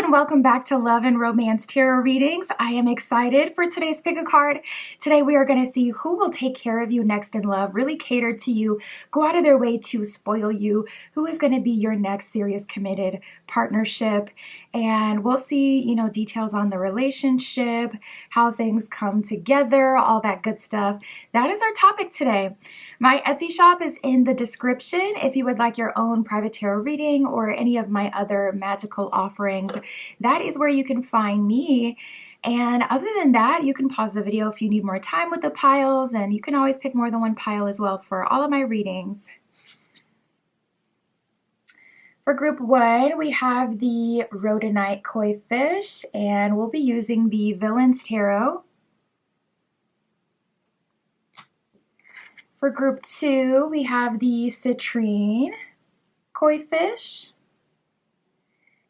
and welcome back to Love and Romance Tarot Readings. I am excited for today's pick a card. Today we are going to see who will take care of you next in love, really cater to you, go out of their way to spoil you, who is going to be your next serious committed partnership. And we'll see, details on the relationship, how things come together, all that good stuff. That is our topic today. My Etsy shop is in the description if you would like your own private tarot reading or any of my other magical offerings. That is where you can find me. And other than that, you can pause the video if you need more time with the piles, and you can always pick more than one pile as well for all of my readings. For group 1, we have the Rhodonite Koi Fish, and we'll be using the Villains Tarot. For group 2, we have the Citrine Koi Fish,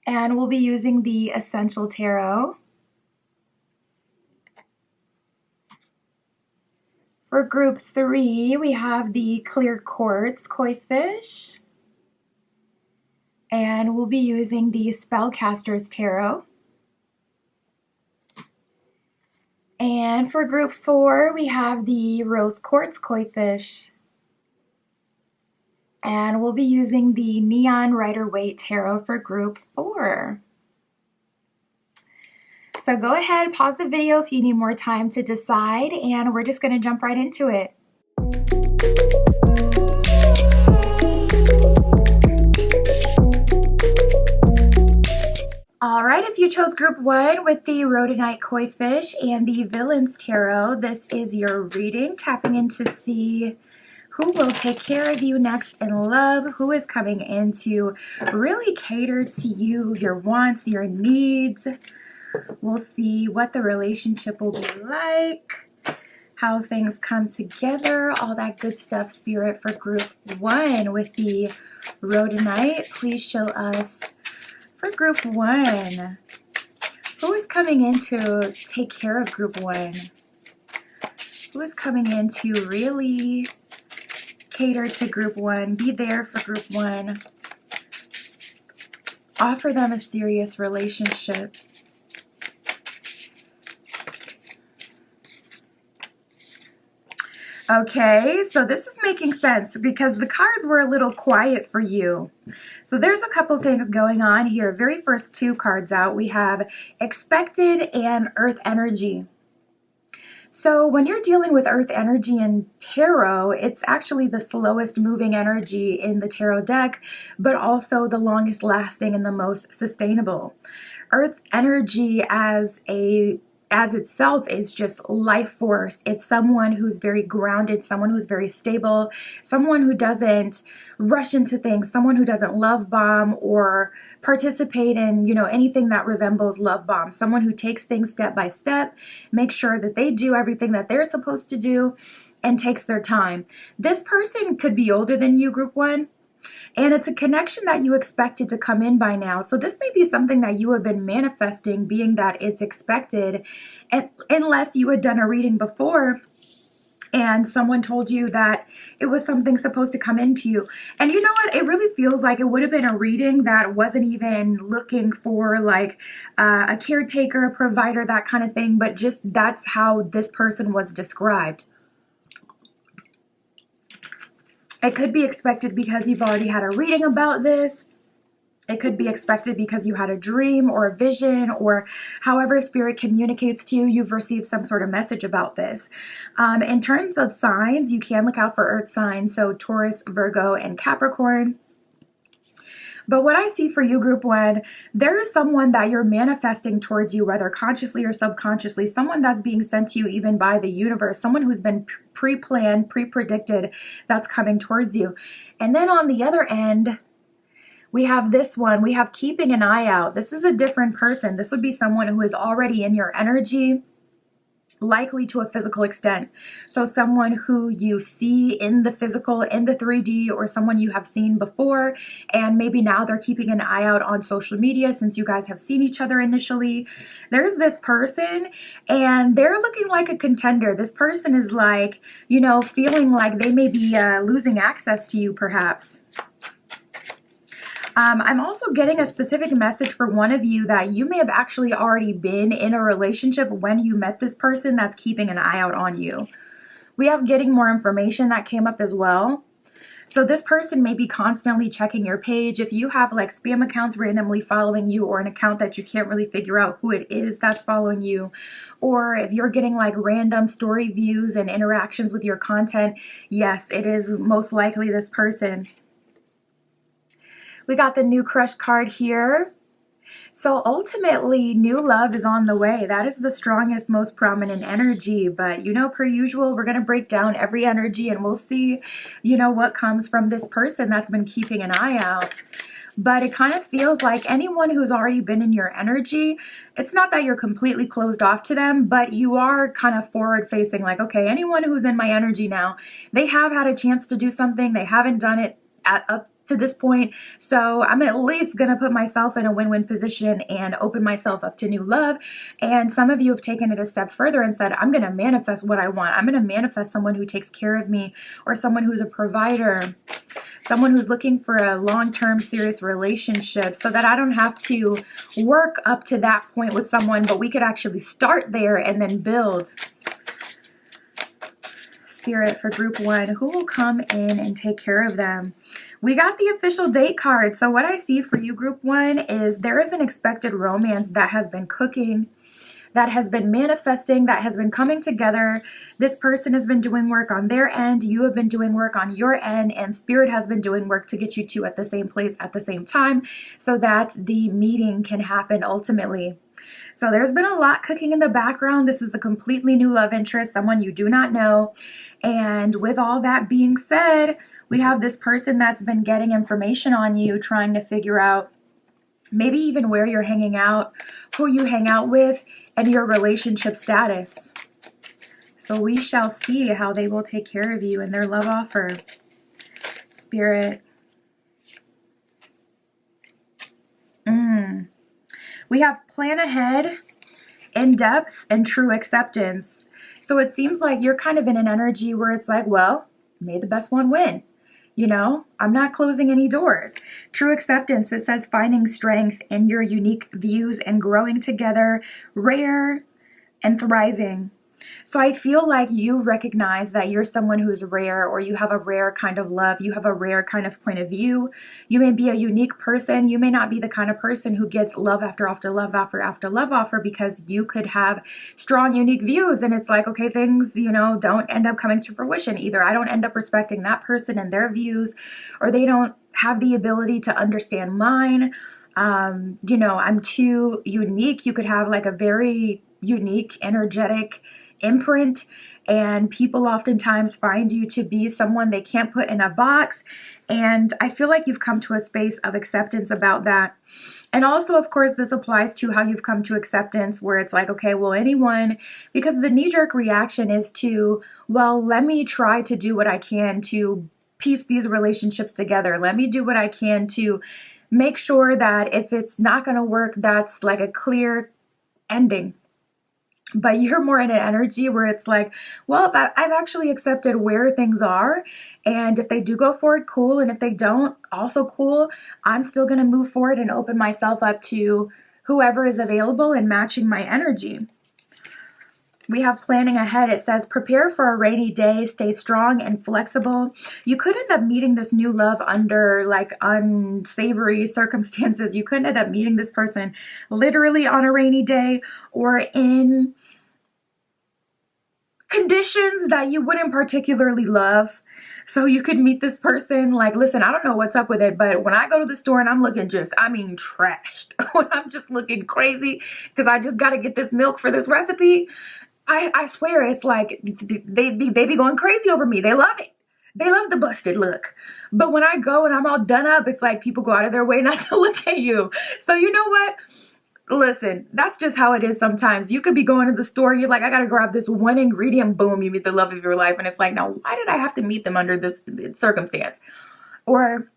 and we'll be using the Essential Tarot. For group 3, we have the Clear Quartz Koi Fish, and we'll be using the Spellcaster's Tarot. And for group 4, we have the Rose Quartz Koi Fish, and we'll be using the Neon Rider-Waite Tarot for group 4. So go ahead, pause the video if you need more time to decide, and we're just going to jump right into it. Alright, if you chose group 1 with the Rhodonite Koi Fish and the Villains Tarot, this is your reading, tapping in to see who will take care of you next in love, who is coming in to really cater to you, your wants, your needs. We'll see what the relationship will be like, how things come together, all that good stuff, Spirit, for group 1 with the Rhodonite. Please show us for group 1, who is coming in to take care of group 1? Who is coming in to really cater to group 1, be there for group 1, offer them a serious relationship? Okay, so this is making sense because the cards were a little quiet for you. So there's a couple things going on here. Very first 2 cards out, we have Expected and Earth Energy. So when you're dealing with Earth Energy in tarot, it's actually the slowest moving energy in the tarot deck, but also the longest lasting and the most sustainable. Earth Energy as itself is just life force. It's someone who's very grounded, someone who's very stable, someone who doesn't rush into things, someone who doesn't love bomb or participate in, anything that resembles love bomb, someone who takes things step by step, makes sure that they do everything that they're supposed to do, and takes their time. This person could be older than you, group 1. And it's a connection that you expected to come in by now. So this may be something that you have been manifesting, being that it's expected, unless you had done a reading before and someone told you that it was something supposed to come into you. And you know what? It really feels like it would have been a reading that wasn't even looking for like a caretaker, a provider, that kind of thing, but just that's how this person was described. It could be expected because you've already had a reading about this. It could be expected because you had a dream or a vision, or however Spirit communicates to you, you've received some sort of message about this. In terms of signs, you can look out for earth signs, so Taurus, Virgo, and Capricorn. But what I see for you, group 1, there is someone that you're manifesting towards you, whether consciously or subconsciously, someone that's being sent to you even by the universe, someone who's been pre-planned, pre-predicted, that's coming towards you. And then on the other end, we have this one. We have keeping an eye out. This is a different person. This would be someone who is already in your energy, likely to a physical extent. So someone who you see in the physical, in the 3D, or someone you have seen before, and maybe now they're keeping an eye out on social media since you guys have seen each other initially. There's this person and they're looking like a contender. This person is like, feeling like they may be losing access to you perhaps. I'm also getting a specific message for one of you that you may have actually already been in a relationship when you met this person that's keeping an eye out on you. We have getting more information that came up as well. So this person may be constantly checking your page. If you have like spam accounts randomly following you, or an account that you can't really figure out who it is that's following you, or if you're getting like random story views and interactions with your content, yes, it is most likely this person. We got the new crush card here. So ultimately, new love is on the way. That is the strongest, most prominent energy. But, per usual, we're going to break down every energy and we'll see, what comes from this person that's been keeping an eye out. But it kind of feels like anyone who's already been in your energy, it's not that you're completely closed off to them, but you are kind of forward facing, like, okay, anyone who's in my energy now, they have had a chance to do something. They haven't done it up to this point, so I'm at least going to put myself in a win-win position and open myself up to new love. And some of you have taken it a step further and said, I'm going to manifest what I want. I'm going to manifest someone who takes care of me, or someone who's a provider, someone who's looking for a long-term serious relationship, so that I don't have to work up to that point with someone, but we could actually start there and then build. Spirit for group 1, who will come in and take care of them? We got the official date card. So what I see for you, group 1, is there is an expected romance that has been cooking, that has been manifesting, that has been coming together. This person has been doing work on their end. You have been doing work on your end, and Spirit has been doing work to get you two at the same place at the same time, so that the meeting can happen ultimately. So there's been a lot cooking in the background. This is a completely new love interest, someone you do not know. And with all that being said, we have this person that's been getting information on you, trying to figure out maybe even where you're hanging out, who you hang out with, and your relationship status. So we shall see how they will take care of you in their love offer. Spirit. We have plan ahead, in depth, and true acceptance. So it seems like you're kind of in an energy where it's like, well, may the best one win. I'm not closing any doors. True acceptance, it says finding strength in your unique views and growing together, rare and thriving. So I feel like you recognize that you're someone who's rare, or you have a rare kind of love. You have a rare kind of point of view. You may be a unique person. You may not be the kind of person who gets love after love after love offer, because you could have strong, unique views. And it's like, okay, things, don't end up coming to fruition. Either I don't end up respecting that person and their views, or they don't have the ability to understand mine. I'm too unique. You could have like a very unique, energetic imprint, and people oftentimes find you to be someone they can't put in a box. And I feel like you've come to a space of acceptance about that. And also, of course, this applies to how you've come to acceptance, where it's like, okay, well, anyone, because the knee-jerk reaction is to, well, let me try to do what I can to piece these relationships together. Let me do what I can to make sure that if it's not going to work, that's like a clear ending. But you're more in an energy where it's like, well, if I've actually accepted where things are, and if they do go forward, cool. And if they don't, also cool. I'm still going to move forward and open myself up to whoever is available and matching my energy. We have planning ahead. It says, prepare for a rainy day, stay strong and flexible. You could end up meeting this new love under like unsavory circumstances. You could end up meeting this person literally on a rainy day, or in conditions that you wouldn't particularly love. So you could meet this person like, listen, I don't know what's up with it, but when I go to the store and I'm looking trashed, when I'm just looking crazy because I just got to get this milk for this recipe, I swear it's like they be going crazy over me. They love it. They love the busted look. But when I go and I'm all done up, it's like people go out of their way not to look at you. So you know what? Listen, that's just how it is sometimes. You could be going to the store, you're like, I gotta grab this one ingredient, boom, you meet the love of your life. And it's like, now, why did I have to meet them under this circumstance? Or,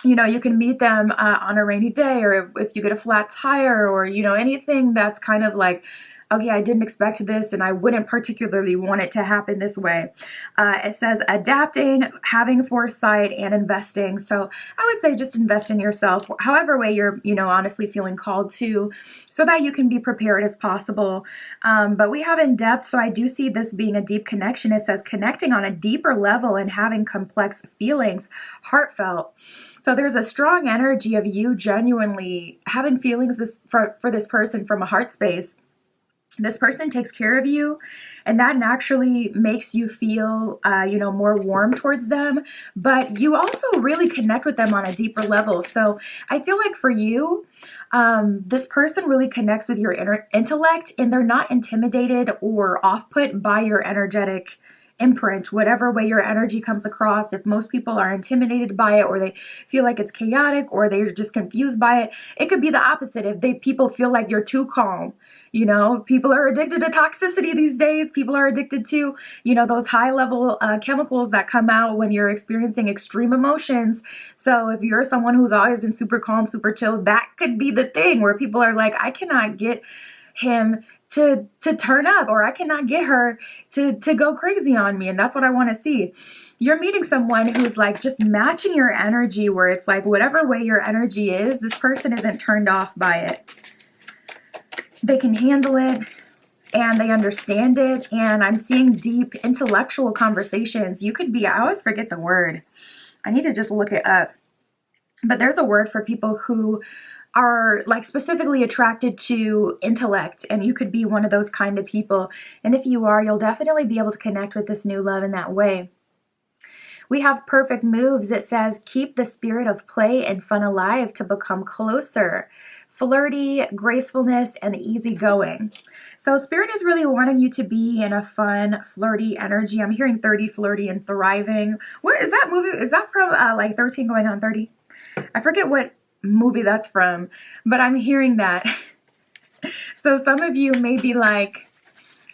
you can meet them on a rainy day, or if you get a flat tire, or, anything that's kind of like okay, I didn't expect this and I wouldn't particularly want it to happen this way. It says adapting, having foresight, and investing. So I would say just invest in yourself, however way you're, honestly feeling called to, so that you can be prepared as possible. But we have in depth, so I do see this being a deep connection. It says connecting on a deeper level and having complex feelings, heartfelt. So there's a strong energy of you genuinely having feelings for this person from a heart space. This person takes care of you, and that naturally makes you feel, more warm towards them. But you also really connect with them on a deeper level. So I feel like for you, this person really connects with your intellect, and they're not intimidated or off-put by your energetic imprint, whatever way your energy comes across. If most people are intimidated by it, or they feel like it's chaotic, or they're just confused by it, it could be the opposite. If people feel like you're too calm, people are addicted to toxicity these days. People are addicted to, those high level chemicals that come out when you're experiencing extreme emotions. So if you're someone who's always been super calm, super chill, that could be the thing where people are like, I cannot get him to turn up, or I cannot get her to go crazy on me. And that's what I want to see. You're meeting someone who's like just matching your energy, where it's like whatever way your energy is, this person isn't turned off by it. They can handle it and they understand it. And I'm seeing deep intellectual conversations. You could be, I always forget the word. I need to just look it up. But there's a word for people who are like specifically attracted to intellect, and you could be one of those kind of people. And if you are, you'll definitely be able to connect with this new love in that way. We have perfect moves. It says keep the spirit of play and fun alive to become closer. Flirty, gracefulness, and easygoing. So spirit is really wanting you to be in a fun, flirty energy. I'm hearing 30, flirty, and thriving. What is that movie? Is that from like 13 going on 30? I forget what movie that's from, but I'm hearing that. So some of you may be like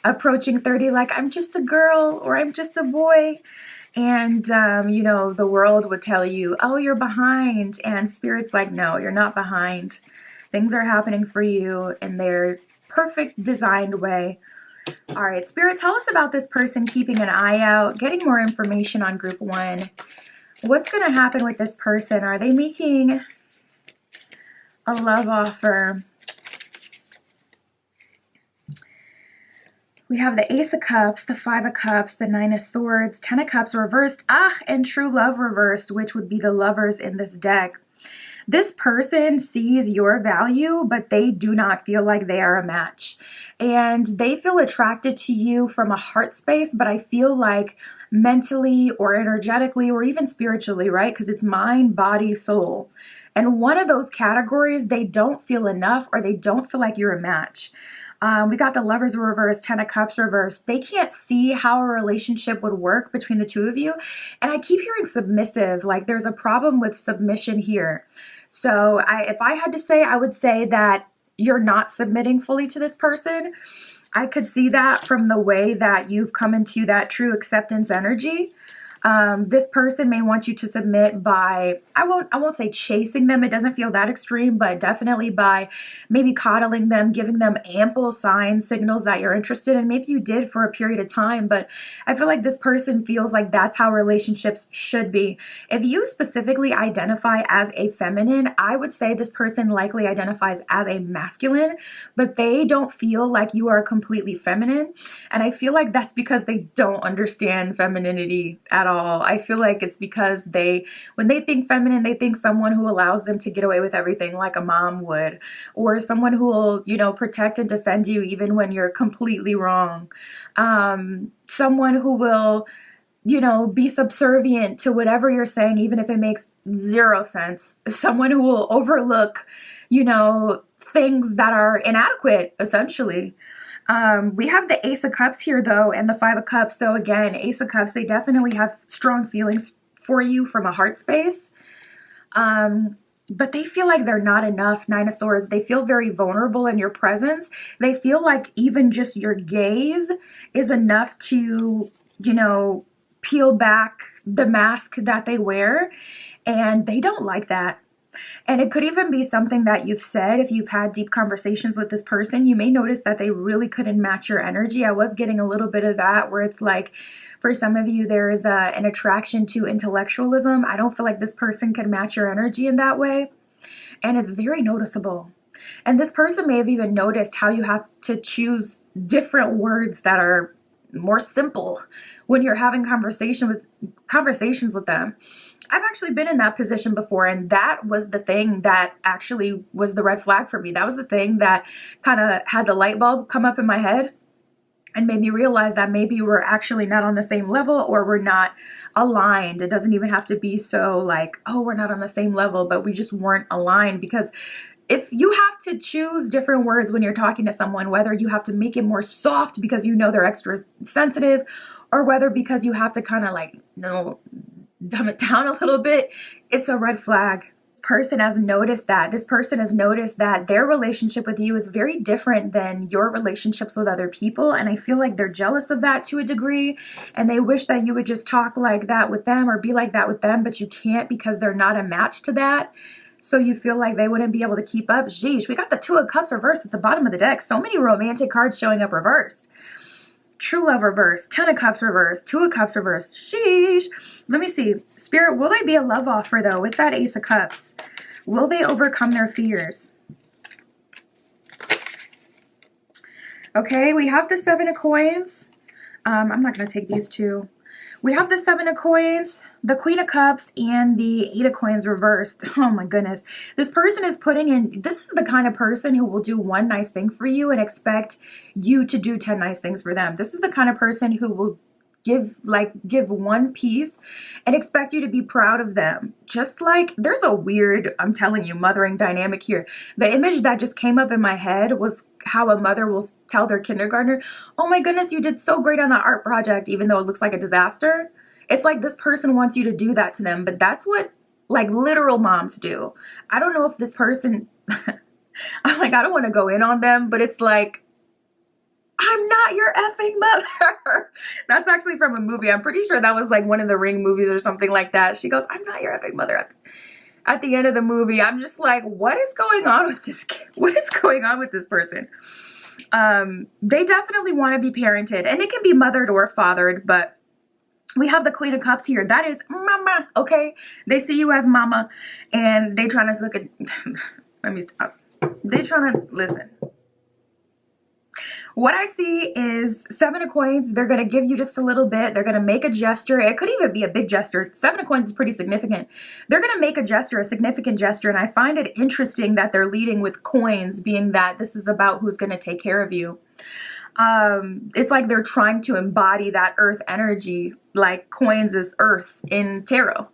approaching 30 like, I'm just a girl, or I'm just a boy. And, the world would tell you, oh, you're behind. And spirit's like, no, you're not behind. Things are happening for you in their perfect designed way. All right, Spirit, tell us about this person keeping an eye out, getting more information on group 1. What's going to happen with this person? Are they making a love offer? We have the Ace of Cups, the 5 of Cups, the 9 of Swords, 10 of Cups reversed, and True Love reversed, which would be the lovers in this deck. This person sees your value, but they do not feel like they are a match. And they feel attracted to you from a heart space, but I feel like mentally or energetically or even spiritually, right? Because it's mind, body, soul. And one of those categories, they don't feel enough, or they don't feel like you're a match. We got the Lovers reverse, 10 of Cups reverse. They can't see how a relationship would work between the two of you. And I keep hearing submissive, like there's a problem with submission here. So if I had to say, I would say that you're not submitting fully to this person. I could see that from the way that you've come into that true acceptance energy. This person may want you to submit by, I won't say chasing them. It doesn't feel that extreme, but definitely by maybe coddling them, giving them ample signs, signals that you're interested in. Maybe you did for a period of time, but I feel like this person feels like that's how relationships should be. If you specifically identify as a feminine, I would say this person likely identifies as a masculine, but they don't feel like you are completely feminine. And I feel like that's because they don't understand femininity at all. I feel like it's because when they think feminine, they think someone who allows them to get away with everything like a mom would, or someone who will, protect and defend you even when you're completely wrong. Someone who will, be subservient to whatever you're saying, even if it makes zero sense. Someone who will overlook, things that are inadequate, essentially. We have the Ace of Cups here, though, and the 5 of Cups. So again, Ace of Cups, they definitely have strong feelings for you from a heart space. But they feel like they're not enough. 9 of Swords, they feel very vulnerable in your presence. They feel like even just your gaze is enough to, peel back the mask that they wear. And they don't like that. And it could even be something that you've said. If you've had deep conversations with this person, you may notice that they really couldn't match your energy. I was getting a little bit of that, where it's like, for some of you, there is an attraction to intellectualism. I don't feel like this person could match your energy in that way. And it's very noticeable. And this person may have even noticed how you have to choose different words that are more simple when you're having conversations with them. I've actually been in that position before, and that was the thing that actually was the red flag for me. That was the thing that kind of had the light bulb come up in my head and made me realize that maybe we're actually not on the same level, or we're not aligned. It doesn't even have to be so like, oh, we're not on the same level, but we just weren't aligned. Because if you have to choose different words when you're talking to someone, whether you have to make it more soft because you know they're extra sensitive, or whether because you have to kind of like, dumb it down a little bit, it's a red flag. This person has noticed that. This person has noticed that their relationship with you is very different than your relationships with other people. And I feel like they're jealous of that to a degree. And they wish that you would just talk like that with them or be like that with them, but you can't because they're not a match to that. So you feel like they wouldn't be able to keep up. Sheesh, we got the Two of Cups reversed at the bottom of the deck. So many romantic cards showing up reversed. True love reversed, 10 of Cups reversed, 2 of Cups reversed. Sheesh. Let me see. Spirit, will they be a love offer though with that Ace of Cups? Will they overcome their fears? Okay, we have the 7 of Coins. I'm not going to take these two. We have the 7 of Coins, the Queen of Cups, and the 8 of Coins reversed. Oh my goodness. This person is putting in, this is the kind of person who will do one nice thing for you and expect you to do 10 nice things for them. This is the kind of person who will give one piece and expect you to be proud of them. Just like, there's a weird, I'm telling you, mothering dynamic here. The image that just came up in my head was how a mother will tell their kindergartner, oh my goodness, you did so great on that art project, even though it looks like a disaster. It's like this person wants you to do that to them, but that's what like literal moms do. I don't know if this person, I'm like, I don't want to go in on them, but it's like, I'm not your effing mother. That's actually from a movie. I'm pretty sure that was like one of the Ring movies or something like that. She goes, I'm not your effing mother. At the end of the movie, I'm just like, what is going on with this kid? What is going on with this person? They definitely want to be parented, and it can be mothered or fathered, but we have the Queen of Cups here. That is mama, okay? They see you as mama, and they trying to look at, let me stop. They trying to, listen. What I see is 7 of Coins. They're going to give you just a little bit. They're going to make a gesture. It could even be a big gesture. 7 of Coins is pretty significant. They're going to make a gesture, a significant gesture. And I find it interesting that they're leading with coins, being that this is about who's going to take care of you. It's like they're trying to embody that earth energy, like coins is earth in tarot.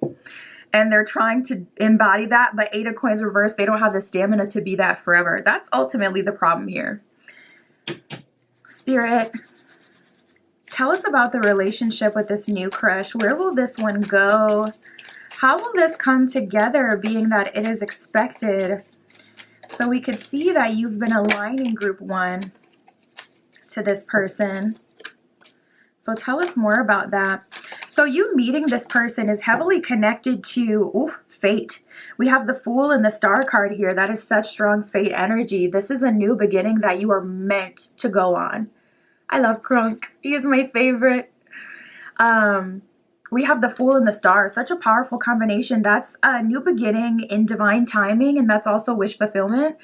And they're trying to embody that, but 8 of Coins reversed, they don't have the stamina to be that forever. That's ultimately the problem here. Spirit, tell us about the relationship with this new crush. Where will this one go? How will this come together, being that it is expected? So we could see that you've been aligning group 1 to this person. So tell us more about that. So you meeting this person is heavily connected to fate. We have the Fool and the Star card here. That is such strong fate energy. This is a new beginning that you are meant to go on. I love Crunk. He is my favorite. We have the Fool and the Star. Such a powerful combination. That's a new beginning in divine timing, and that's also wish fulfillment.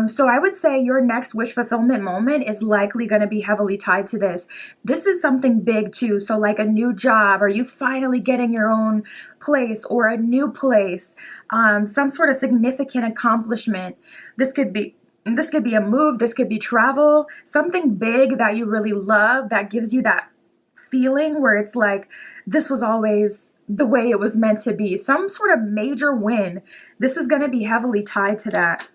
So I would say your next wish fulfillment moment is likely going to be heavily tied to this. This is something big too. So like a new job, or you finally getting your own place or a new place, some sort of significant accomplishment. This could be a move. This could be travel, something big that you really love that gives you that feeling where it's like, this was always the way it was meant to be. Some sort of major win. This is going to be heavily tied to that.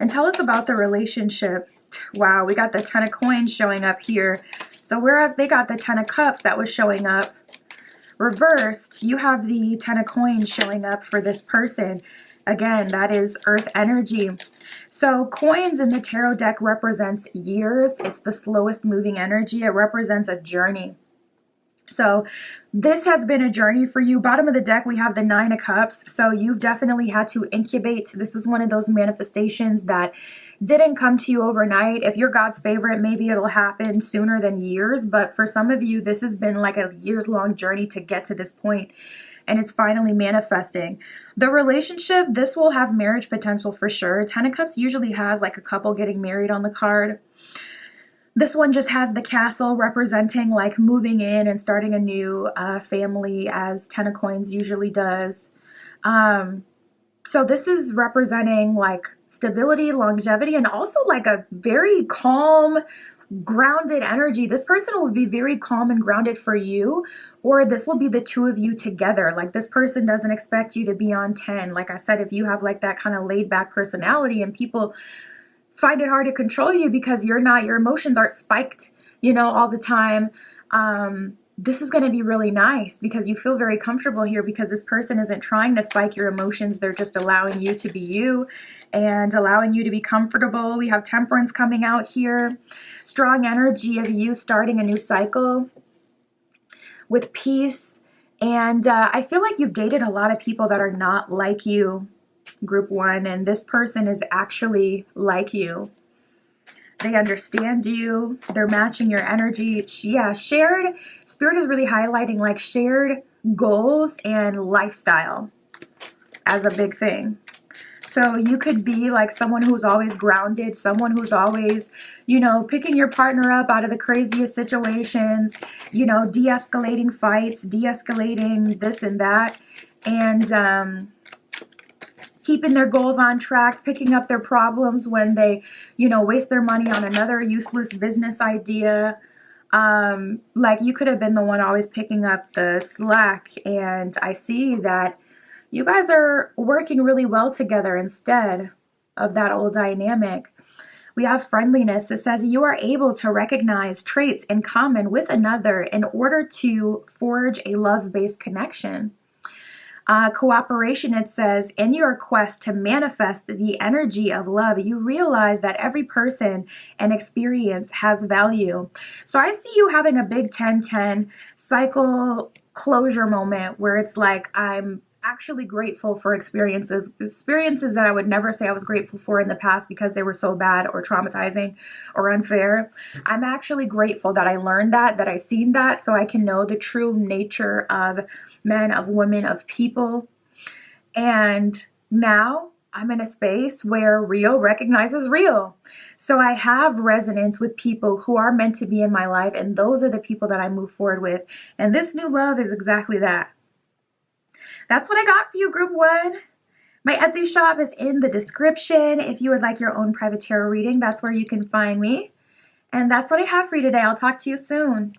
And tell us about the relationship. Wow, we got the 10 of Coins showing up here. So whereas they got the 10 of Cups that was showing up reversed, you have the 10 of Coins showing up for this person. Again, that is earth energy. So coins in the tarot deck represents years. It's the slowest moving energy. It represents a journey. So this has been a journey for you. Bottom of the deck, we have the Nine of Cups. So you've definitely had to incubate. This is one of those manifestations that didn't come to you overnight. If you're God's favorite, maybe it'll happen sooner than years. But for some of you, this has been like a years-long journey to get to this point, and it's finally manifesting. The relationship, this will have marriage potential for sure. Ten of Cups usually has like a couple getting married on the card. This one just has the castle representing like moving in and starting a new family, as Ten of Coins usually does. So this is representing like stability, longevity, and also like a very calm, grounded energy. This person will be very calm and grounded for you, or this will be the two of you together. Like this person doesn't expect you to be on 10. Like I said, if you have like that kind of laid back personality and people find it hard to control you because your emotions aren't spiked, all the time. This is going to be really nice because you feel very comfortable here because this person isn't trying to spike your emotions. They're just allowing you to be you and allowing you to be comfortable. We have Temperance coming out here. Strong energy of you starting a new cycle with peace. And I feel like you've dated a lot of people that are not like you, Group 1, and this person is actually like you. They understand you. They're matching your energy. Yeah, shared, Spirit is really highlighting like shared goals and lifestyle as a big thing. So you could be like someone who's always grounded, someone who's always, picking your partner up out of the craziest situations, de-escalating fights, de-escalating this and that, and keeping their goals on track, picking up their problems when they, waste their money on another useless business idea. Like you could have been the one always picking up the slack. And I see that you guys are working really well together instead of that old dynamic. We have friendliness. It says you are able to recognize traits in common with another in order to forge a love-based connection. Cooperation, it says, in your quest to manifest the energy of love, you realize that every person and experience has value. So I see you having a big 10-10 cycle closure moment where it's like, I'm actually grateful for experiences that I would never say I was grateful for in the past because they were so bad or traumatizing or unfair. I'm actually grateful that I learned that I seen that, so I can know the true nature of men, of women, of people. And now I'm in a space where Rio recognizes Rio. So I have resonance with people who are meant to be in my life, and those are the people that I move forward with. And this new love is exactly that. That's what I got for you, Group 1. My Etsy shop is in the description. If you would like your own private tarot reading, that's where you can find me. And that's what I have for you today. I'll talk to you soon.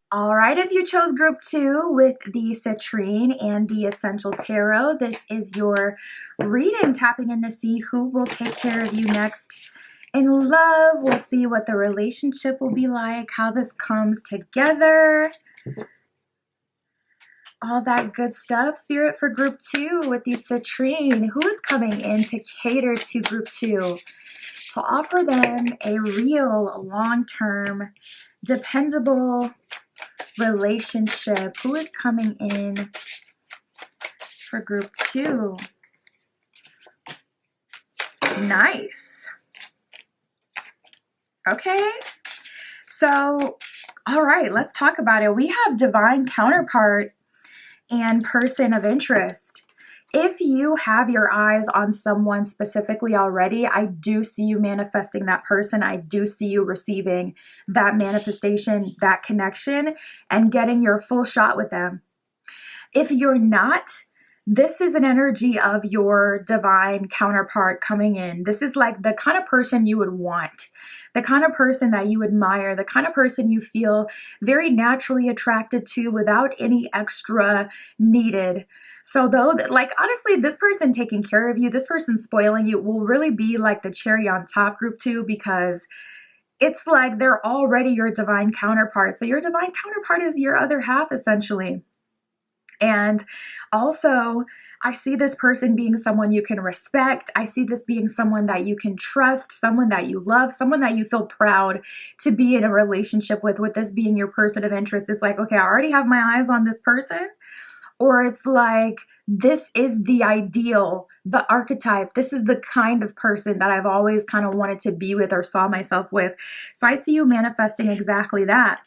All right, if you chose Group 2 with the Citrine and the Essential Tarot, this is your reading, tapping in to see who will take care of you next in love. We'll see what the relationship will be like, how this comes together, all that good stuff. Spirit for Group 2 with the Citrine. Who is coming in to cater to Group 2 to offer them a real, long-term, dependable relationship? Who is coming in for Group 2? Nice. Okay, so, all right, let's talk about it. We have divine counterpart and person of interest. If you have your eyes on someone specifically already, I do see you manifesting that person. I do see you receiving that manifestation, that connection, and getting your full shot with them. If you're not, this is an energy of your divine counterpart coming in. This is like the kind of person you would want, the kind of person that you admire, the kind of person you feel very naturally attracted to without any extra needed. So though, like honestly, this person taking care of you, this person spoiling you will really be like the cherry on top, Group 2, because it's like they're already your divine counterpart. So your divine counterpart is your other half, essentially. And also, I see this person being someone you can respect. I see this being someone that you can trust, someone that you love, someone that you feel proud to be in a relationship with this being your person of interest. It's like, okay, I already have my eyes on this person. Or it's like, this is the ideal, the archetype. This is the kind of person that I've always kind of wanted to be with or saw myself with. So I see you manifesting exactly that.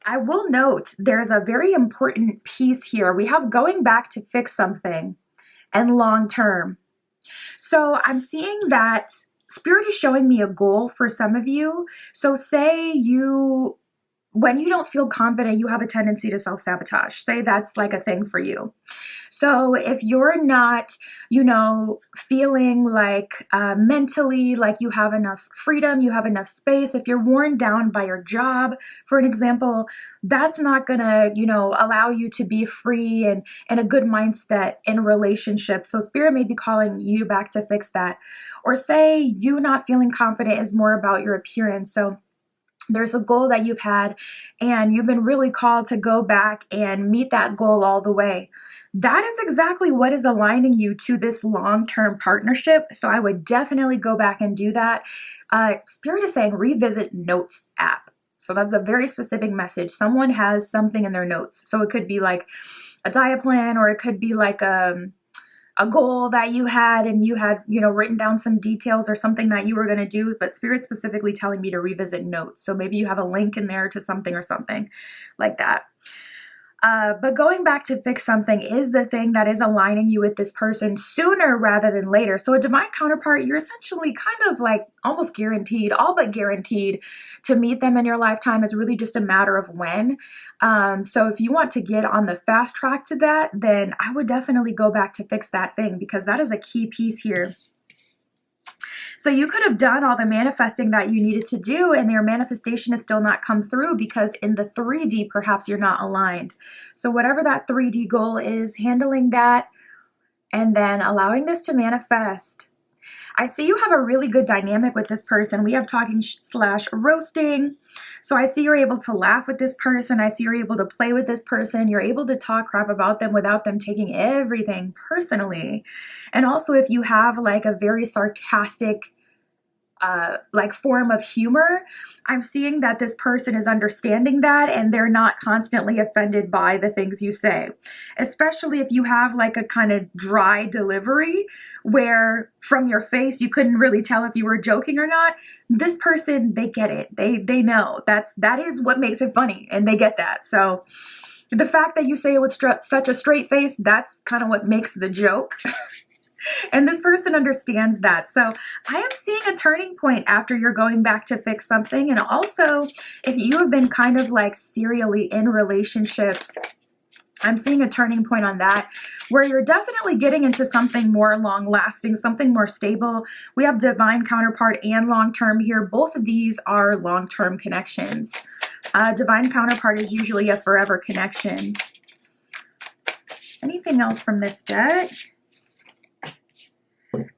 I will note there's a very important piece here. We have going back to fix something and long term. So I'm seeing that Spirit is showing me a goal for some of you. So say you, when you don't feel confident, you have a tendency to self-sabotage. Say that's like a thing for you. So if you're not, feeling like mentally like you have enough freedom, you have enough space, if you're worn down by your job, for an example, that's not gonna, allow you to be free and in a good mindset in relationships. So Spirit may be calling you back to fix that. Or say you not feeling confident is more about your appearance. So there's a goal that you've had and you've been really called to go back and meet that goal all the way. That is exactly what is aligning you to this long-term partnership. So I would definitely go back and do that. Spirit is saying revisit notes app. So that's a very specific message. Someone has something in their notes. So it could be like a diet plan, or it could be like a goal that you had and you had, written down some details or something that you were going to do, but Spirit's specifically telling me to revisit notes. So maybe you have a link in there to something or something like that. But going back to fix something is the thing that is aligning you with this person sooner rather than later. So a divine counterpart, you're essentially kind of like almost guaranteed, all but guaranteed to meet them in your lifetime. Is really just a matter of when. So if you want to get on the fast track to that, then I would definitely go back to fix that thing, because that is a key piece here. So you could have done all the manifesting that you needed to do and your manifestation has still not come through because in the 3D, perhaps you're not aligned. So whatever that 3D goal is, handling that and then allowing this to manifest. I see you have a really good dynamic with this person. We have talking / roasting. So I see you're able to laugh with this person. I see you're able to play with this person. You're able to talk crap about them without them taking everything personally. And also if you have like a very sarcastic form of humor, I'm seeing that this person is understanding that and they're not constantly offended by the things you say. Especially if you have like a kind of dry delivery where from your face you couldn't really tell if you were joking or not. This person, they get it. They know that is what makes it funny, and they get that. So the fact that you say it with such a straight face, that's kind of what makes the joke. And this person understands that. So I am seeing a turning point after you're going back to fix something. And also, if you have been kind of like serially in relationships, I'm seeing a turning point on that, where you're definitely getting into something more long-lasting, something more stable. We have divine counterpart and long-term here. Both of these are long-term connections. Divine counterpart is usually a forever connection. Anything else from this deck?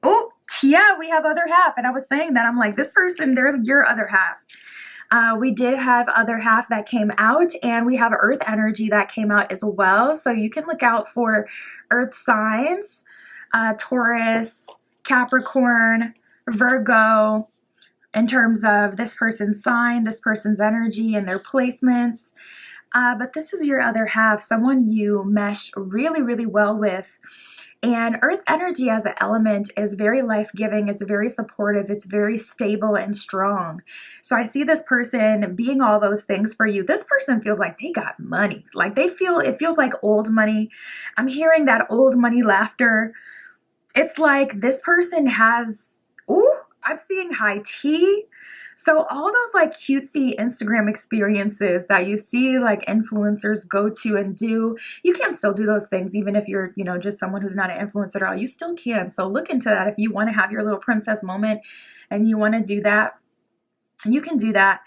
Oh, yeah, we have other half. And I was saying that, I'm like, this person, they're your other half. We did have other half that came out, and we have earth energy that came out as well. So you can look out for earth signs, Taurus, Capricorn, Virgo, in terms of this person's sign, this person's energy and their placements. But this is your other half, someone you mesh really, really well with. And earth energy as an element is very life-giving. It's very supportive. It's very stable and strong. So I see this person being all those things for you. This person feels like they got money. Like it feels like old money. I'm hearing that old money laughter. It's like this person has, I'm seeing high tea. So all those like cutesy Instagram experiences that you see like influencers go to and do, you can still do those things even if you're, just someone who's not an influencer at all. You still can. So look into that. If you want to have your little princess moment and you want to do that, you can do that.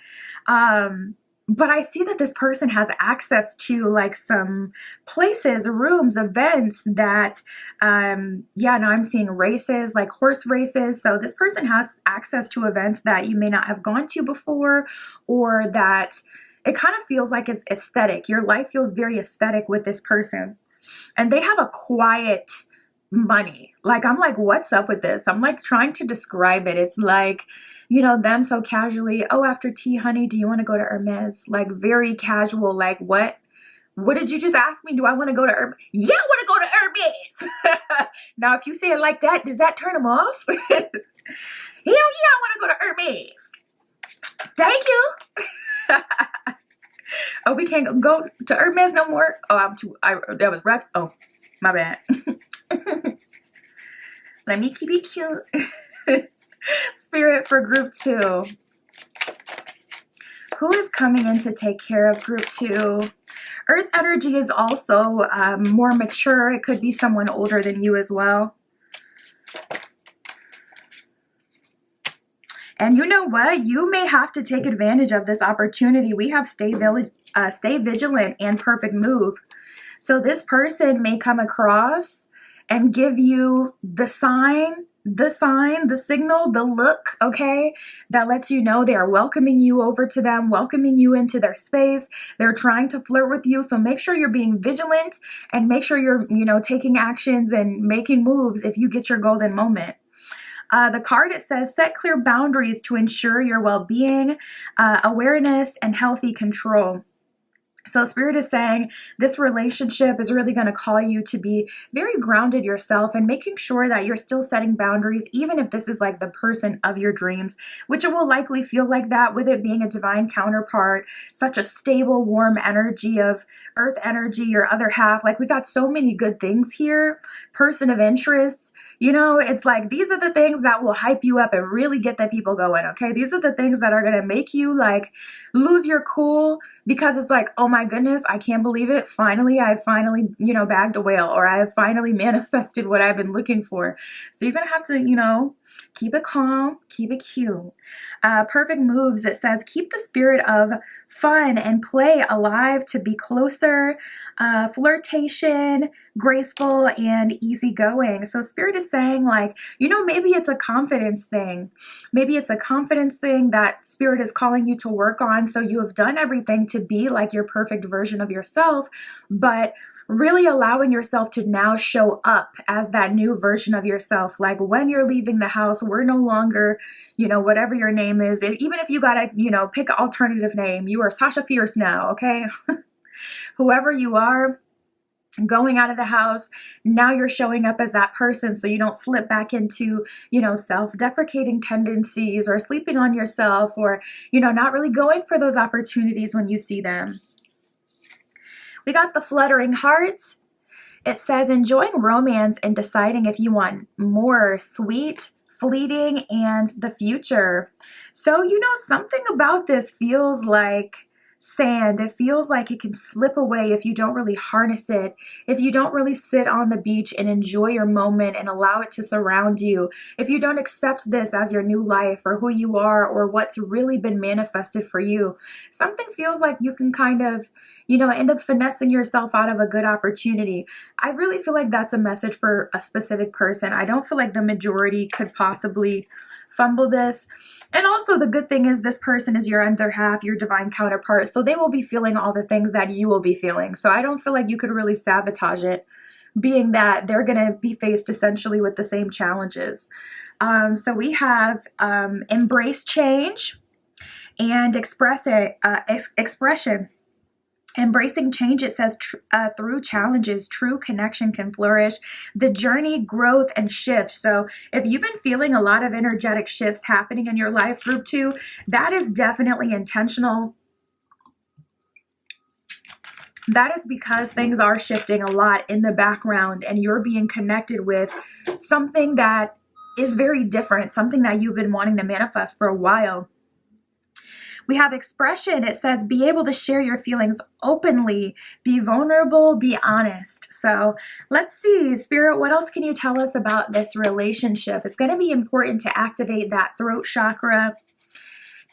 But I see that this person has access to like some places, rooms, events that, now I'm seeing races, like horse races. So this person has access to events that you may not have gone to before, or that it kind of feels like it's aesthetic. Your life feels very aesthetic with this person. and they have a quiet money. Like, I'm like, what's up with this? I'm like trying to describe it. It's like, you know, them so casually, oh, after tea, honey, do you want to go to Hermes? Like, very casual. Like, what? What did you just ask me? Do I want to go to Hermes? Yeah, I want to go to Hermes. Now, if you say it like that, does that turn them off? Hell yeah, I want to go to Hermes. Thank you. Oh, we can't go to Hermes no more. Oh, that was right. Oh, my bad. Let me keep it cute. Spirit for group 2. Who is coming in to take care of group 2? Earth energy is also more mature. It could be someone older than you as well. And you know what? You may have to take advantage of this opportunity. We have stay vigilant and perfect move. So this person may come across and give you the sign, the signal, the look, okay, that lets you know they are welcoming you over to them, welcoming you into their space. They're trying to flirt with you. So make sure you're being vigilant and make sure you're, you know, taking actions and making moves if you get your golden moment. The card, it says, set clear boundaries to ensure your well-being, awareness, and healthy control. So Spirit is saying this relationship is really going to call you to be very grounded yourself and making sure that you're still setting boundaries, even if this is like the person of your dreams, which it will likely feel like that with it being a divine counterpart, such a stable, warm energy of earth energy, your other half. Like, we got so many good things here. Person of interest, you know, it's like these are the things that will hype you up and really get the people going, okay? These are the things that are going to make you like lose your cool, because it's like, oh my goodness, I can't believe it. I've finally, you know, bagged a whale, or I have finally manifested what I've been looking for. So you're going to have to, you know, keep it calm, keep it cute. Perfect moves, it says, keep the spirit of fun and play alive to be closer, flirtation, graceful, and easygoing. So Spirit is saying, like, you know, maybe it's a confidence thing. Maybe it's a confidence thing that Spirit is calling you to work on. So you have done everything to be like your perfect version of yourself, but really allowing yourself to now show up as that new version of yourself. Like, when you're leaving the house, we're no longer, you know, whatever your name is. Even if you got to, you know, pick an alternative name, you are Sasha Fierce now, okay? Whoever you are, going out of the house, now you're showing up as that person, so you don't slip back into, you know, self-deprecating tendencies or sleeping on yourself, or, you know, not really going for those opportunities when you see them. We got the fluttering hearts. It says, enjoying romance and deciding if you want more, sweet, fleeting, and the future. So, you know, something about this feels like sand. It feels like it can slip away if you don't really harness it, if you don't really sit on the beach and enjoy your moment and allow it to surround you, if you don't accept this as your new life or who you are or what's really been manifested for you. Something feels like you can kind of, you know, end up finessing yourself out of a good opportunity. I really feel like that's a message for a specific person. I don't feel like the majority could possibly fumble this. And also, the good thing is this person is your other half, your divine counterpart, so they will be feeling all the things that you will be feeling. So I don't feel like you could really sabotage it, being that they're going to be faced essentially with the same challenges. So we have embrace change and expression. Embracing change, it says, through challenges, true connection can flourish. The journey, growth, and shift. So if you've been feeling a lot of energetic shifts happening in your life, group 2, that is definitely intentional. That is because things are shifting a lot in the background and you're being connected with something that is very different, something that you've been wanting to manifest for a while. We have expression. It says, be able to share your feelings openly, be vulnerable, be honest. So let's see, Spirit, what else can you tell us about this relationship? It's going to be important to activate that throat chakra,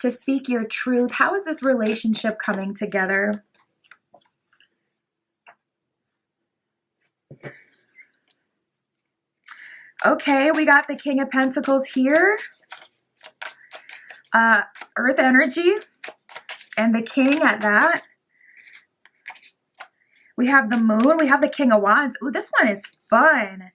to speak your truth. How is this relationship coming together? Okay, we got the King of Pentacles here. Earth energy and the King at that. We have the Moon. We have the King of Wands. Ooh, this one is fun.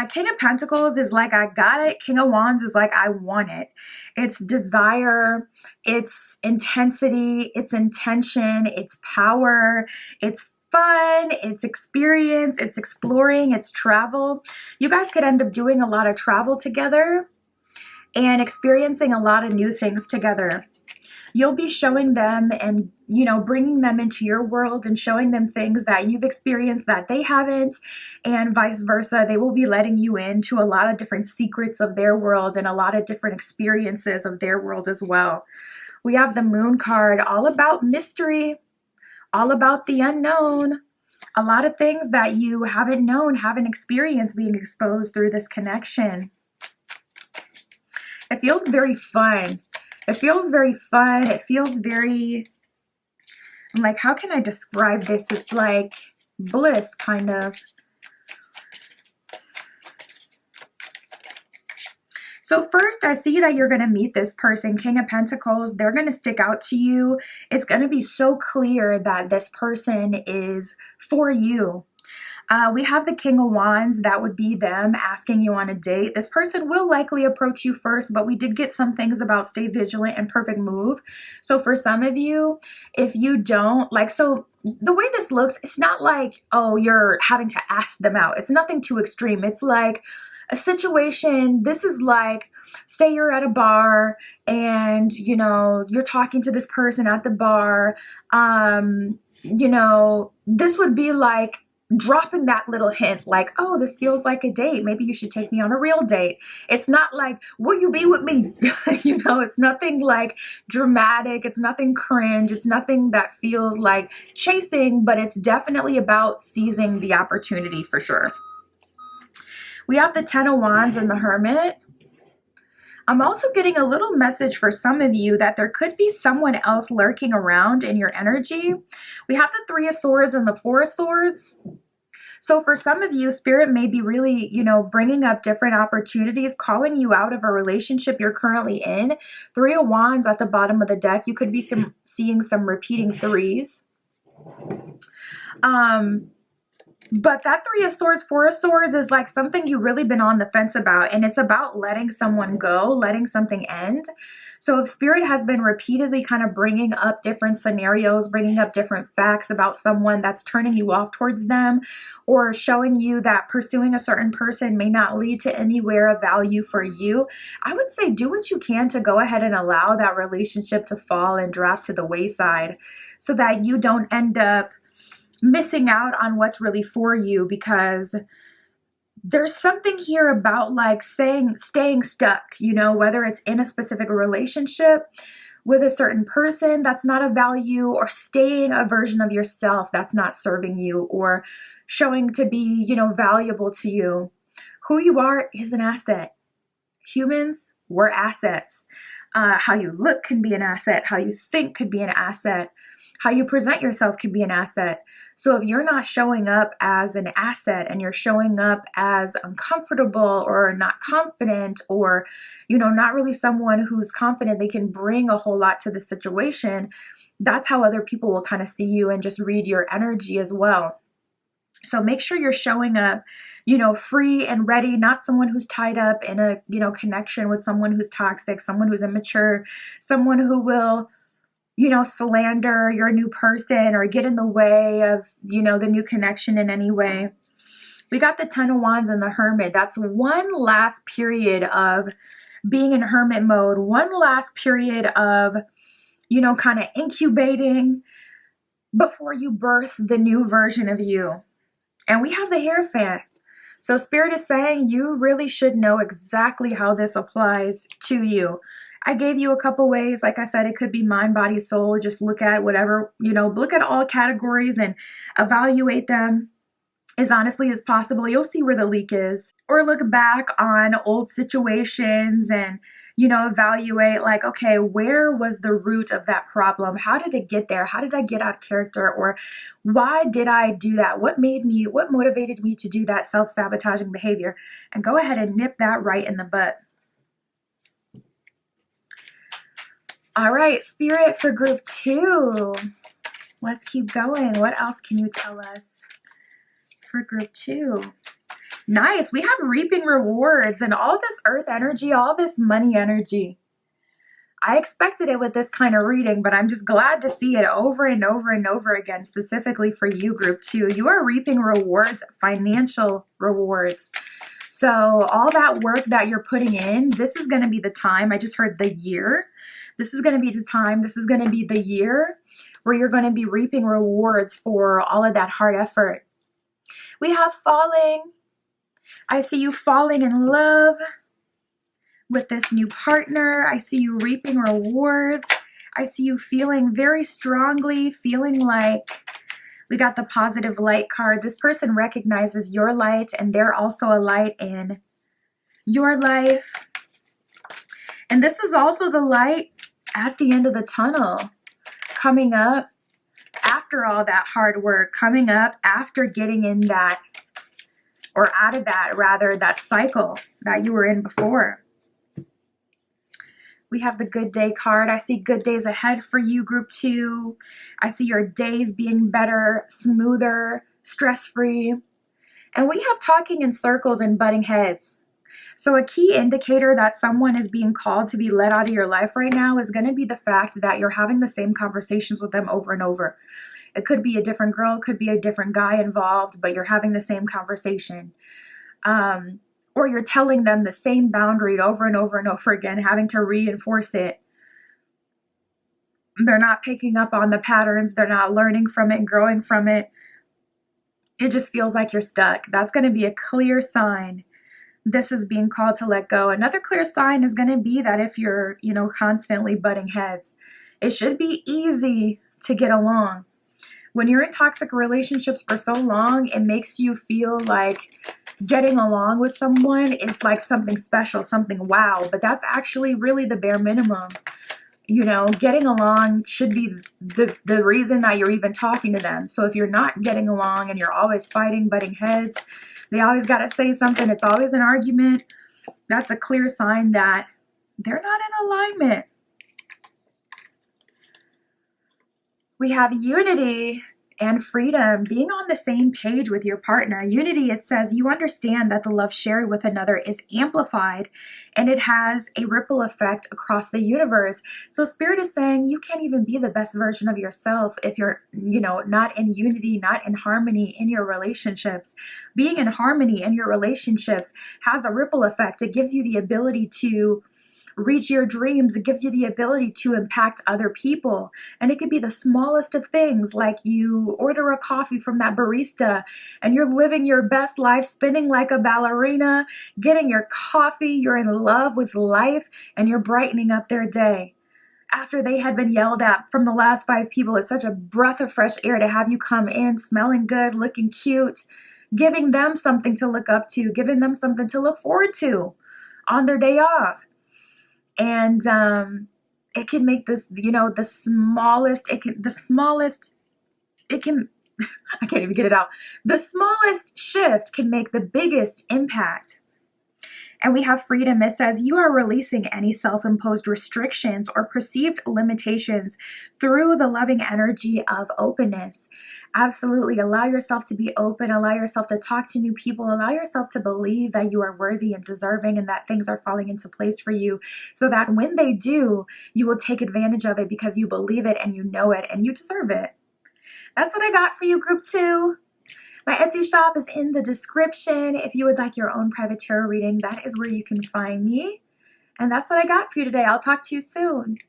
King of Pentacles is like, I got it. King of Wands is like, I want it. It's desire, it's intensity, it's intention, it's power, it's fun, it's experience, it's exploring, it's travel. You guys could end up doing a lot of travel together and experiencing a lot of new things together. You'll be showing them and, you know, bringing them into your world and showing them things that you've experienced that they haven't, and vice versa. They will be letting you into a lot of different secrets of their world and a lot of different experiences of their world as well. We have the Moon card, all about mystery, all about the unknown. A lot of things that you haven't known, haven't experienced being exposed through this connection. It feels very fun. It feels very fun. It feels very, I'm like, how can I describe this? It's like bliss, kind of. So first, I see that you're going to meet this person, King of Pentacles. They're going to stick out to you. It's going to be so clear that this person is for you. We have the King of Wands. That would be them asking you on a date. This person will likely approach you first, but we did get some things about stay vigilant and perfect move. So for some of you, if you don't, like, so the way this looks, it's not like, oh, you're having to ask them out. It's nothing too extreme. It's like a situation. This is like, say you're at a bar and, you know, you're talking to this person at the bar. You know, this would be like dropping that little hint, like, oh, this feels like a date. Maybe you should take me on a real date. It's not like, will you be with me? You know, it's nothing like dramatic. It's nothing cringe. It's nothing that feels like chasing, but it's definitely about seizing the opportunity for sure. We have the Ten of Wands and the Hermit. I'm also getting a little message for some of you that there could be someone else lurking around in your energy. We have the Three of Swords and the Four of Swords. So for some of you, Spirit may be really, you know, bringing up different opportunities, calling you out of a relationship you're currently in. Three of Wands at the bottom of the deck. You could be seeing some repeating threes. But that Three of Swords, Four of Swords is like something you've really been on the fence about, and it's about letting someone go, letting something end. So if Spirit has been repeatedly kind of bringing up different scenarios, bringing up different facts about someone that's turning you off towards them, or showing you that pursuing a certain person may not lead to anywhere of value for you, I would say do what you can to go ahead and allow that relationship to fall and drop to the wayside so that you don't end up missing out on what's really for you, because there's something here about like staying stuck, you know, whether it's in a specific relationship with a certain person that's not of value, or staying a version of yourself that's not serving you or showing to be, you know, valuable to you. Who you are is an asset. Humans, we're assets. How you look can be an asset. How you think could be an asset. How you present yourself can be an asset. So if you're not showing up as an asset and you're showing up as uncomfortable or not confident, or, you know, not really someone who's confident they can bring a whole lot to the situation, that's how other people will kind of see you and just read your energy as well. So make sure you're showing up, you know, free and ready, not someone who's tied up in a, you know, connection with someone who's toxic, someone who's immature, someone who will, you know, slander your new person or get in the way of, you know, the new connection in any way. We got the Ten of Wands and the Hermit. That's one last period of being in hermit mode, one last period of, you know, kind of incubating before you birth the new version of you. And we have the Hierophant. So Spirit is saying you really should know exactly how this applies to you. I gave you a couple ways. Like I said, it could be mind, body, soul. Just look at whatever, you know, look at all categories and evaluate them as honestly as possible. You'll see where the leak is. Or look back on old situations and, you know, evaluate like, okay, where was the root of that problem? How did it get there? How did I get out of character? Or why did I do that? What motivated me to do that self-sabotaging behavior? And go ahead and nip that right in the butt. All right, Spirit, for group 2. Let's keep going. What else can you tell us for group 2? Nice. We have reaping rewards and all this earth energy, all this money energy. I expected it with this kind of reading, but I'm just glad to see it over and over and over again, specifically for you, group 2. You are reaping rewards, financial rewards. So all that work that you're putting in, this is going to be the time. I just heard the year. This is going to be the time. This is going to be the year where you're going to be reaping rewards for all of that hard effort. We have falling. I see you falling in love with this new partner. I see you reaping rewards. I see you feeling very strongly, feeling like we got the positive light card. This person recognizes your light and they're also a light in your life. And this is also the light at the end of the tunnel, coming up after all that hard work, coming up after getting in that, or out of that, rather, that cycle that you were in before. We have the good day card. I see good days ahead for you, group 2. I see your days being better, smoother, stress-free. And we have talking in circles and butting heads. So a key indicator that someone is being called to be let out of your life right now is going to be the fact that you're having the same conversations with them over and over. It could be a different girl, it could be a different guy involved, but you're having the same conversation. Or you're telling them the same boundary over and over and over again, having to reinforce it. They're not picking up on the patterns. They're not learning from it and growing from it. It just feels like you're stuck. That's going to be a clear sign this is being called to let go. Another clear sign is going to be that if you're, constantly butting heads, it should be easy to get along. When you're in toxic relationships for so long, it makes you feel like getting along with someone is like something special, something wow, but that's actually really the bare minimum. Getting along should be the reason that you're even talking to them. So if you're not getting along and you're always fighting, butting heads, they always got to say something, it's always an argument, that's a clear sign that they're not in alignment. We have unity and freedom, being on the same page with your partner. Unity, it says you understand that the love shared with another is amplified and it has a ripple effect across the universe. So Spirit is saying you can't even be the best version of yourself if you're, not in unity, not in harmony in your relationships. Being in harmony in your relationships has a ripple effect. It gives you the ability to reach your dreams. It gives you the ability to impact other people. And it could be the smallest of things, like you order a coffee from that barista and you're living your best life, spinning like a ballerina, getting your coffee, you're in love with life, and you're brightening up their day. After they had been yelled at from the last 5 people, it's such a breath of fresh air to have you come in smelling good, looking cute, giving them something to look up to, giving them something to look forward to on their day off. And it can make this, the smallest shift can make the biggest impact. And we have freedom. It says you are releasing any self-imposed restrictions or perceived limitations through the loving energy of openness. Absolutely. Allow yourself to be open. Allow yourself to talk to new people. Allow yourself to believe that you are worthy and deserving and that things are falling into place for you, so that when they do, you will take advantage of it because you believe it and you know it and you deserve it. That's what I got for you, group 2. My Etsy shop is in the description. If you would like your own private tarot reading, that is where you can find me. And that's what I got for you today. I'll talk to you soon.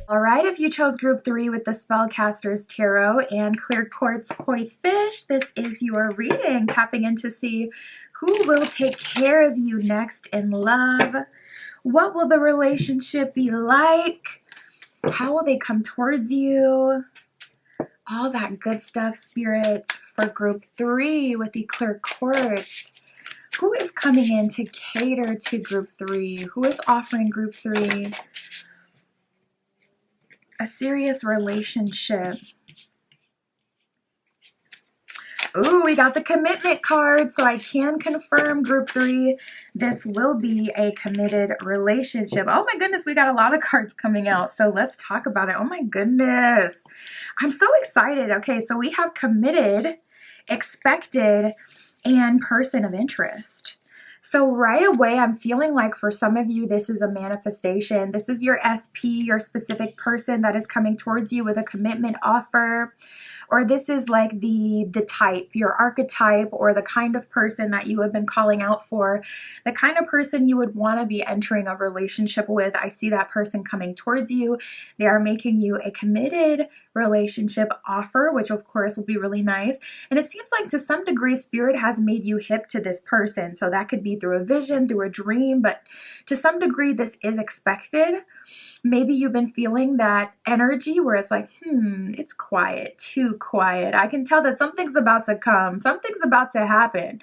All right, if you chose group 3 with the Spellcasters Tarot and Clear Quartz Koi Fish, this is your reading, tapping in to see who will take care of you next in love. What will the relationship be like? How will they come towards you? All that good stuff, Spirit, for group 3 with the Clear Quartz. Who is coming in to cater to group 3? Who is offering group 3 a serious relationship? Ooh, we got the commitment card. So I can confirm, group 3, this will be a committed relationship. Oh my goodness, we got a lot of cards coming out. So let's talk about it. Oh my goodness. I'm so excited. Okay, so we have committed, expected, and person of interest. So right away, I'm feeling like for some of you, this is a manifestation. This is your SP, your specific person that is coming towards you with a commitment offer. Or this is like the type, your archetype, or the kind of person that you have been calling out for, the kind of person you would want to be entering a relationship with. I see that person coming towards you. They are making you a committed relationship offer, which of course will be really nice. And it seems like to some degree, Spirit has made you hip to this person. So that could be through a vision, through a dream, but to some degree, this is expected. Maybe you've been feeling that energy where it's like, it's quiet, too quiet. I can tell that something's about to come, something's about to happen.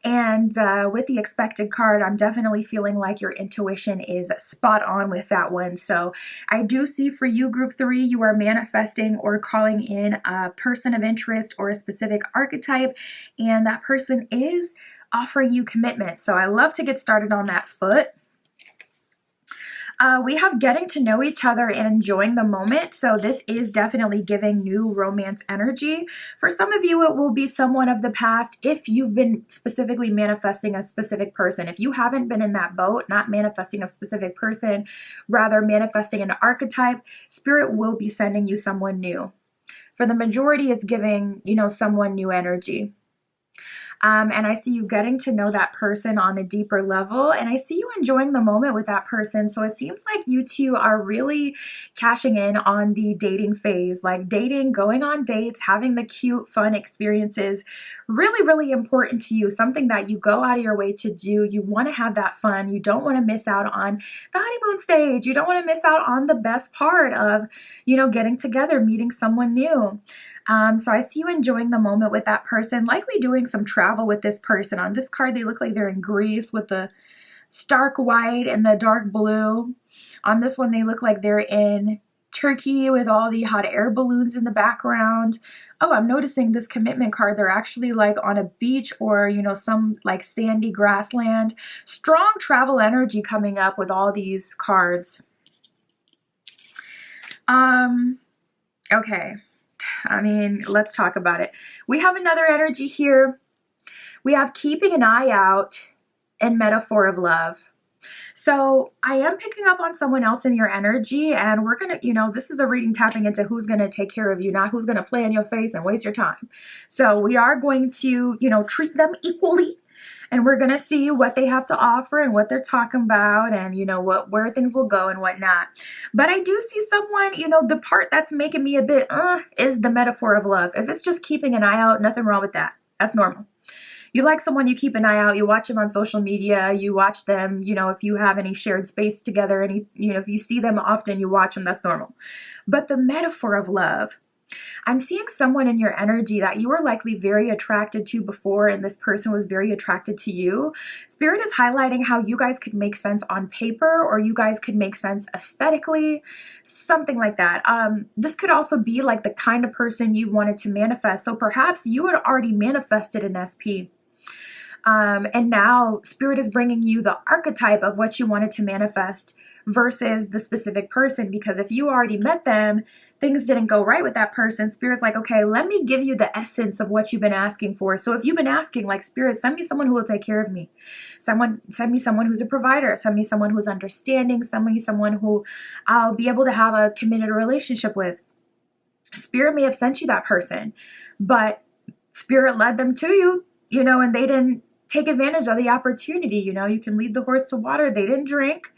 And with the expected card, I'm definitely feeling like your intuition is spot on with that one. So I do see for you, group 3, you are manifesting or calling in a person of interest or a specific archetype, and that person is offering you commitment. So I love to get started on that foot. We have getting to know each other and enjoying the moment. So this is definitely giving new romance energy. For some of you, it will be someone of the past if you've been specifically manifesting a specific person. If you haven't been in that boat, not manifesting a specific person, rather manifesting an archetype, Spirit will be sending you someone new. For the majority, it's giving, someone new energy. And I see you getting to know that person on a deeper level, and I see you enjoying the moment with that person. So it seems like you two are really cashing in on the dating phase, like dating, going on dates, having the cute, fun experiences, really, really important to you, something that you go out of your way to do. You want to have that fun. You don't want to miss out on the honeymoon stage. You don't want to miss out on the best part of, getting together, meeting someone new. So I see you enjoying the moment with that person, likely doing some travel with this person. On this card, they look like they're in Greece with the stark white and the dark blue. On this one, they look like they're in Turkey with all the hot air balloons in the background. Oh, I'm noticing this commitment card. They're actually like on a beach or, some like sandy grassland. Strong travel energy coming up with all these cards. Okay. Let's talk about it. We have another energy here. We have keeping an eye out and metaphor of love. So I am picking up on someone else in your energy, and we're going to, this is the reading tapping into who's going to take care of you, not who's going to play in your face and waste your time. So we are going to, treat them equally. And we're going to see what they have to offer and what they're talking about and, where things will go and whatnot. But I do see someone, the part that's making me a bit, is the metaphor of love. If it's just keeping an eye out, nothing wrong with that. That's normal. You like someone, you keep an eye out, you watch them on social media, you watch them, if you have any shared space together, if you see them often, you watch them, that's normal. But the metaphor of love, I'm seeing someone in your energy that you were likely very attracted to before, and this person was very attracted to you. Spirit is highlighting how you guys could make sense on paper, or you guys could make sense aesthetically, something like that. This could also be like the kind of person you wanted to manifest. So perhaps you had already manifested an SP. And now Spirit is bringing you the archetype of what you wanted to manifest versus the specific person. Because if you already met them, things didn't go right with that person. Spirit's like, okay, let me give you the essence of what you've been asking for. So if you've been asking, like, Spirit, send me someone who will take care of me. Send me someone who's a provider. Send me someone who's understanding. Send me someone who I'll be able to have a committed relationship with. Spirit may have sent you that person, but Spirit led them to you, and they didn't take advantage of the opportunity. You can lead the horse to water. They didn't drink.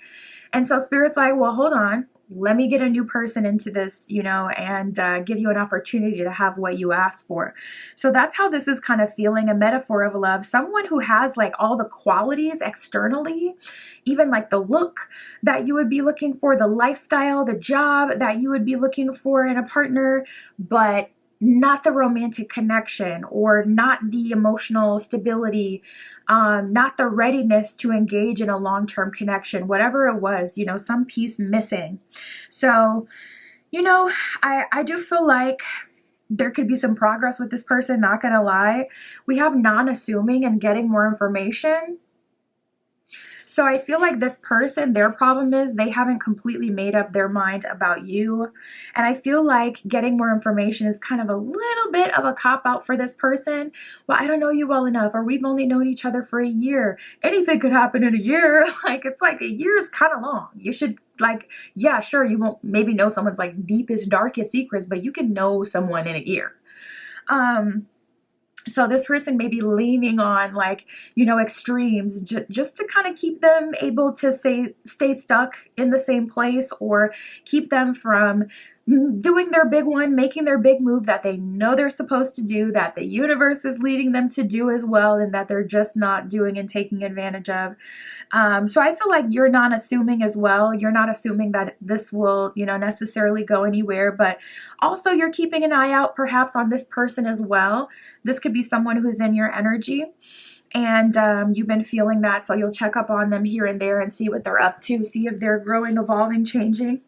And so Spirit's like, well, hold on. Let me get a new person into this, and give you an opportunity to have what you asked for. So that's how this is kind of feeling, a metaphor of love. Someone who has like all the qualities externally, even like the look that you would be looking for, the lifestyle, the job that you would be looking for in a partner, but not the romantic connection or not the emotional stability, not the readiness to engage in a long-term connection, whatever it was, some piece missing. So, I do feel like there could be some progress with this person, not gonna lie. We have non-assuming and getting more information. So I feel like this person, their problem is they haven't completely made up their mind about you. And I feel like getting more information is kind of a little bit of a cop-out for this person. Well, I don't know you well enough, or we've only known each other for a year. Anything could happen in a year. Like, it's like a year is kind of long. You should, like, yeah, sure, you won't maybe know someone's like deepest, darkest secrets, but you can know someone in a year. So this person may be leaning on, like, you know, extremes just to kind of keep them able to stay stuck in the same place, or keep them from doing their big one, making their big move that they know they're supposed to do, that the universe is leading them to do as well, and that they're just not doing and taking advantage of. So I feel like you're not assuming as well. You're not assuming that this will, you know, necessarily go anywhere, but also you're keeping an eye out perhaps on this person as well. This could be someone who's in your energy, and you've been feeling that, so you'll check up on them here and there and see what they're up to, see if they're growing, evolving, changing.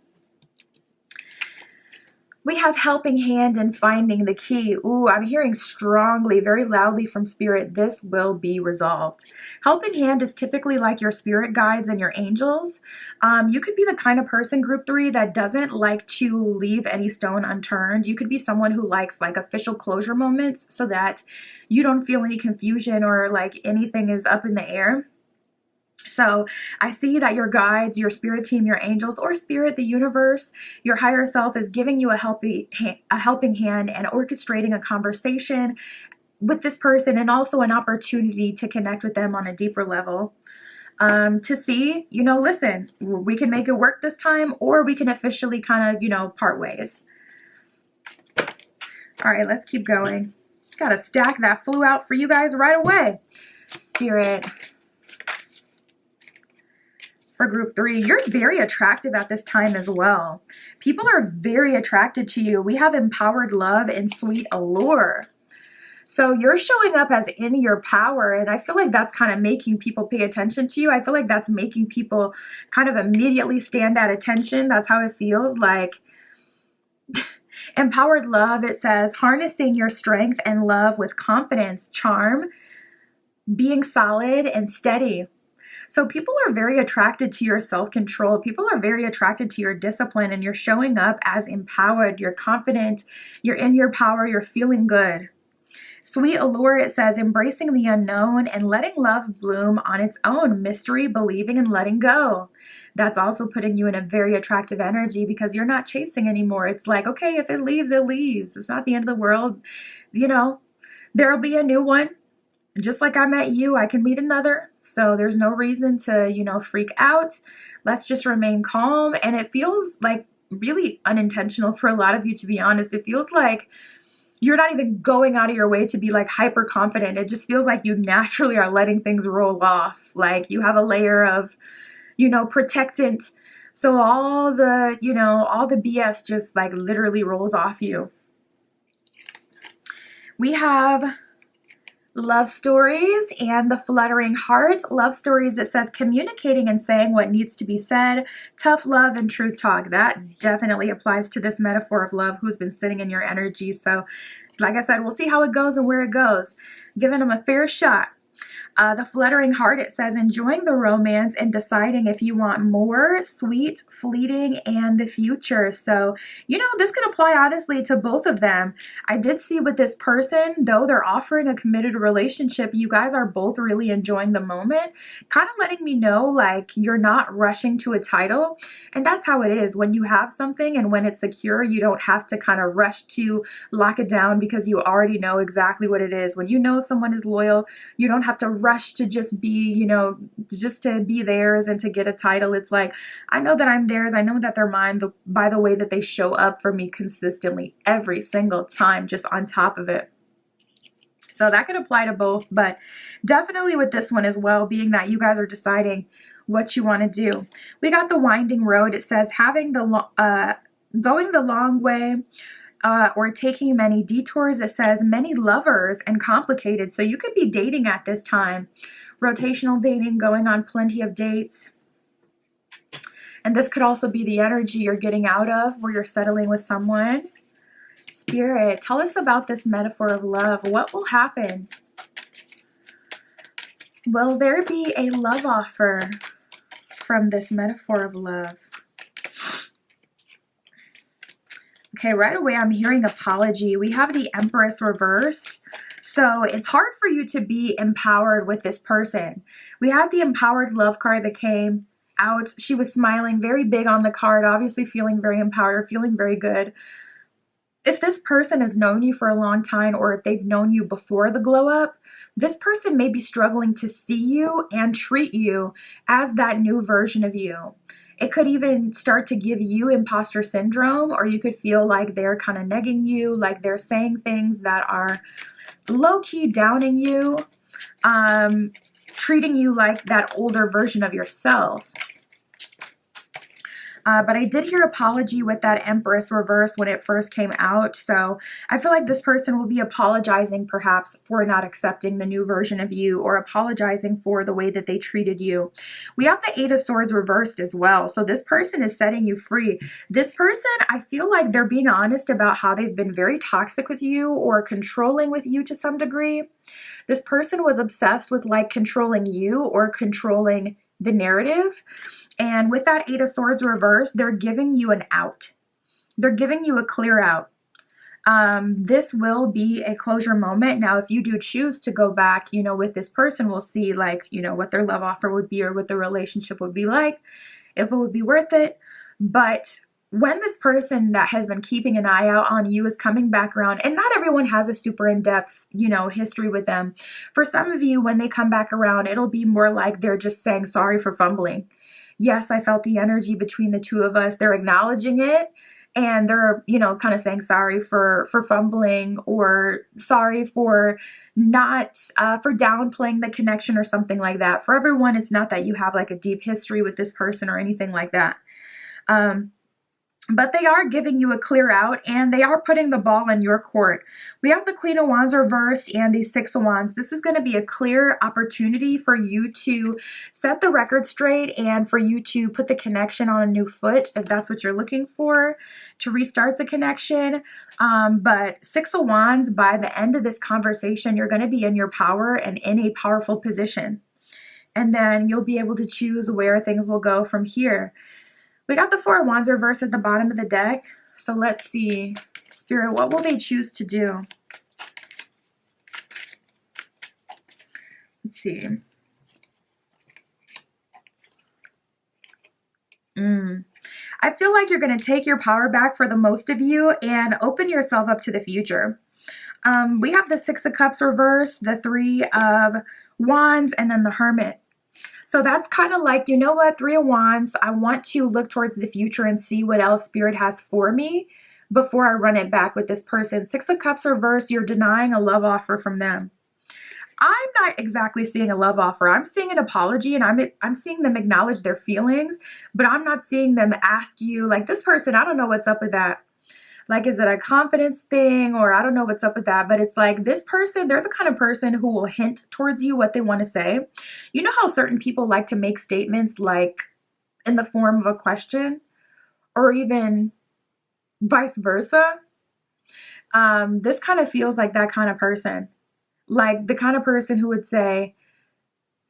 We have helping hand and finding the key. Ooh, I'm hearing strongly, very loudly from spirit, this will be resolved. Helping hand is typically like your spirit guides and your angels. You could be the kind of person, group 3, that doesn't like to leave any stone unturned. You could be someone who likes like official closure moments so that you don't feel any confusion or like anything is up in the air. So I see that your guides, your spirit team, your angels, or spirit, the universe, your higher self is giving you a helping hand and orchestrating a conversation with this person, and also an opportunity to connect with them on a deeper level. To see, you know, listen, we can make it work this time, or we can officially kind of, you know, part ways. All right, let's keep going. Got a stack that flew out for you guys right away. Spirit. For group 3, you're very attractive at this time as well. People are very attracted to you. We have empowered love and sweet allure. So you're showing up as in your power, and I feel like that's kind of making people pay attention to you. I feel like that's making people kind of immediately stand at attention. That's how it feels like. Empowered love, it says, harnessing your strength and love with confidence, charm, being solid and steady. So people are very attracted to your self-control. People are very attracted to your discipline, and you're showing up as empowered. You're confident. You're in your power. You're feeling good. Sweet allure, it says, embracing the unknown and letting love bloom on its own. Mystery, believing, and letting go. That's also putting you in a very attractive energy because you're not chasing anymore. It's like, okay, if it leaves, it leaves. It's not the end of the world. You know, there'll be a new one. Just like I met you, I can meet another. So there's no reason to, you know, freak out. Let's just remain calm. And it feels like really unintentional for a lot of you, to be honest. It feels like you're not even going out of your way to be like hyper confident. It just feels like you naturally are letting things roll off. Like you have a layer of, you know, protectant. So all the, you know, all the BS just like literally rolls off you. We have love stories and the fluttering heart. Love stories, it says communicating and saying what needs to be said, tough love and truth talk. That definitely applies to this metaphor of love who's been sitting in your energy. So like I said, we'll see how it goes and where it goes. Giving them a fair shot. The fluttering heart, it says enjoying the romance and deciding if you want more, sweet, fleeting, and the future. So, you know, this could apply honestly to both of them. I did see with this person, though they're offering a committed relationship, you guys are both really enjoying the moment, kind of letting me know like you're not rushing to a title. And that's how it is. When you have something and when it's secure, you don't have to kind of rush to lock it down because you already know exactly what it is. When you know someone is loyal, you don't have to rush to just be, you know, just to be theirs and to get a title. It's like, I know that I'm theirs. I know that they're mine by the way that they show up for me consistently every single time, just on top of it. So that could apply to both, but definitely with this one as well, being that you guys are deciding what you want to do. We got the winding road. It says having the going the long way, or taking many detours. It says many lovers and complicated. So you could be dating at this time. Rotational dating, going on plenty of dates. And this could also be the energy you're getting out of where you're settling with someone. Spirit, tell us about this metaphor of love. What will happen? Will there be a love offer from this metaphor of love? Okay, right away I'm hearing apology. We have the Empress reversed. So it's hard for you to be empowered with this person. We had the empowered love card that came out. She was smiling very big on the card, obviously feeling very empowered, feeling very good. If this person has known you for a long time, or if they've known you before the glow up, this person may be struggling to see you and treat you as that new version of you. It could even start to give you imposter syndrome, or you could feel like they're kind of negging you, like they're saying things that are low-key downing you, treating you like that older version of yourself. But I did hear apology with that Empress reverse when it first came out. So I feel like this person will be apologizing perhaps for not accepting the new version of you, or apologizing for the way that they treated you. We have the Eight of Swords reversed as well. So this person is setting you free. This person, I feel like they're being honest about how they've been very toxic with you or controlling with you to some degree. This person was obsessed with like controlling you or controlling the narrative. And with that Eight of Swords reversed, they're giving you an out. They're giving you a clear out. This will be a closure moment. Now, if you do choose to go back, you know, with this person, we'll see like, you know, what their love offer would be or what the relationship would be like, if it would be worth it. But when this person that has been keeping an eye out on you is coming back around, and not everyone has a super in-depth, you know, history with them. For some of you, when they come back around, it'll be more like they're just saying sorry for fumbling. Yes, I felt the energy between the two of us. They're acknowledging it, and they're, you know, kind of saying sorry for fumbling, or sorry for not, for downplaying the connection or something like that. For everyone, it's not that you have like a deep history with this person or anything like that. But they are giving you a clear out, and they are putting the ball in your court. We have the Queen of Wands reversed and the Six of Wands. This is going to be a clear opportunity for you to set the record straight and for you to put the connection on a new foot, if that's what you're looking for, to restart the connection. But Six of Wands, by the end of this conversation, you're going to be in your power and in a powerful position. And then you'll be able to choose where things will go from here. We got the Four of Wands reversed at the bottom of the deck. So let's see, Spirit, what will they choose to do? Let's see. I feel like you're going to take your power back for the most of you and open yourself up to the future. We have the Six of Cups reversed, the Three of Wands, and then the Hermit. So that's kind of like, you know what, Three of Wands, I want to look towards the future and see what else Spirit has for me before I run it back with this person. Six of Cups reversed, you're denying a love offer from them. I'm not exactly seeing a love offer. I'm seeing an apology, and I'm seeing them acknowledge their feelings, but I'm not seeing them ask you, like, this person, I don't know what's up with that. Like, is it a confidence thing, or I don't know what's up with that, but it's like this person, they're the kind of person who will hint towards you what they want to say. You know how certain people like to make statements like in the form of a question, or even vice versa? This kind of feels like that kind of person. Like the kind of person who would say,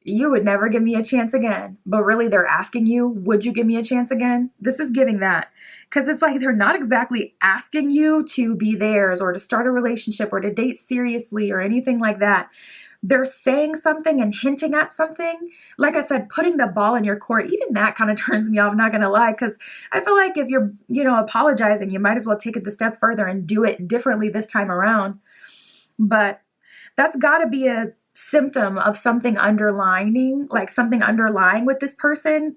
you would never give me a chance again. But really they're asking you, would you give me a chance again? This is giving that. Because it's like they're not exactly asking you to be theirs or to start a relationship or to date seriously or anything like that. They're saying something and hinting at something. Like I said, putting the ball in your court. Even that kind of turns me off, I'm not going to lie. Because I feel like if you're, you know, apologizing, you might as well take it the step further and do it differently this time around. But that's got to be a symptom of something underlining, like something underlying with this person.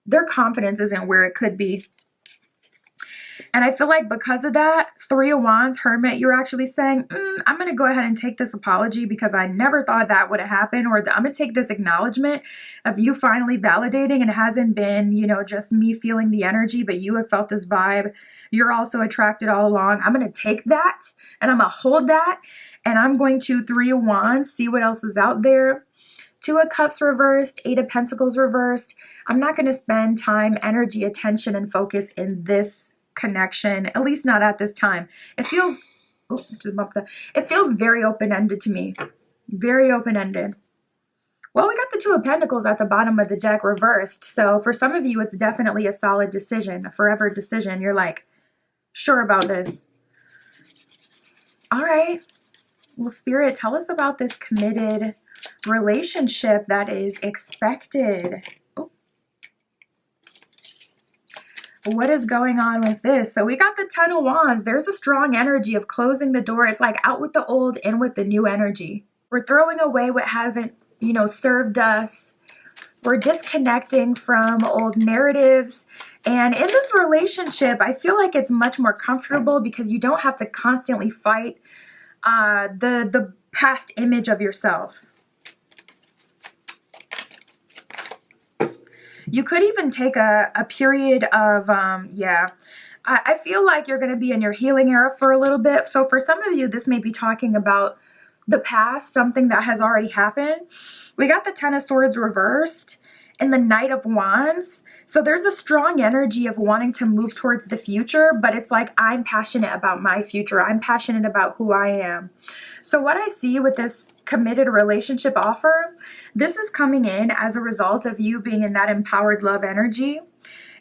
Their confidence isn't where it could be. And I feel like because of that, Three of Wands, Hermit, you're actually saying, I'm going to go ahead and take this apology because I never thought that would have happened. Or I'm going to take this acknowledgement of you finally validating, and it hasn't been, you know, just me feeling the energy, but you have felt this vibe. You're also attracted all along. I'm going to take that and I'm going to hold that, and I'm going to Three of Wands, see what else is out there. Two of Cups reversed, Eight of Pentacles reversed. I'm not going to spend time, energy, attention, and focus in this connection, at least not at this time. It feels, oh, just bumped that. It feels very open-ended to me. Very open-ended. Well, we got the Two of Pentacles at the bottom of the deck reversed. So for some of you, it's definitely a solid decision, a forever decision. You're like, sure about this. All right. Well, Spirit, tell us about this committed relationship that is expected. Oh. What is going on with this? So we got the Ten of Wands. There's a strong energy of closing the door. It's like out with the old, in with the new energy. We're throwing away what haven't, served us. We're disconnecting from old narratives. And in this relationship, I feel like it's much more comfortable because you don't have to constantly fight the past image of yourself. You could even take a period of, I feel like you're going to be in your healing era for a little bit. So for some of you, this may be talking about the past, something that has already happened. We got the Ten of Swords reversed and the Knight of Wands. So there's a strong energy of wanting to move towards the future, but it's like, I'm passionate about my future. I'm passionate about who I am. So what I see with this committed relationship offer, this is coming in as a result of you being in that empowered love energy.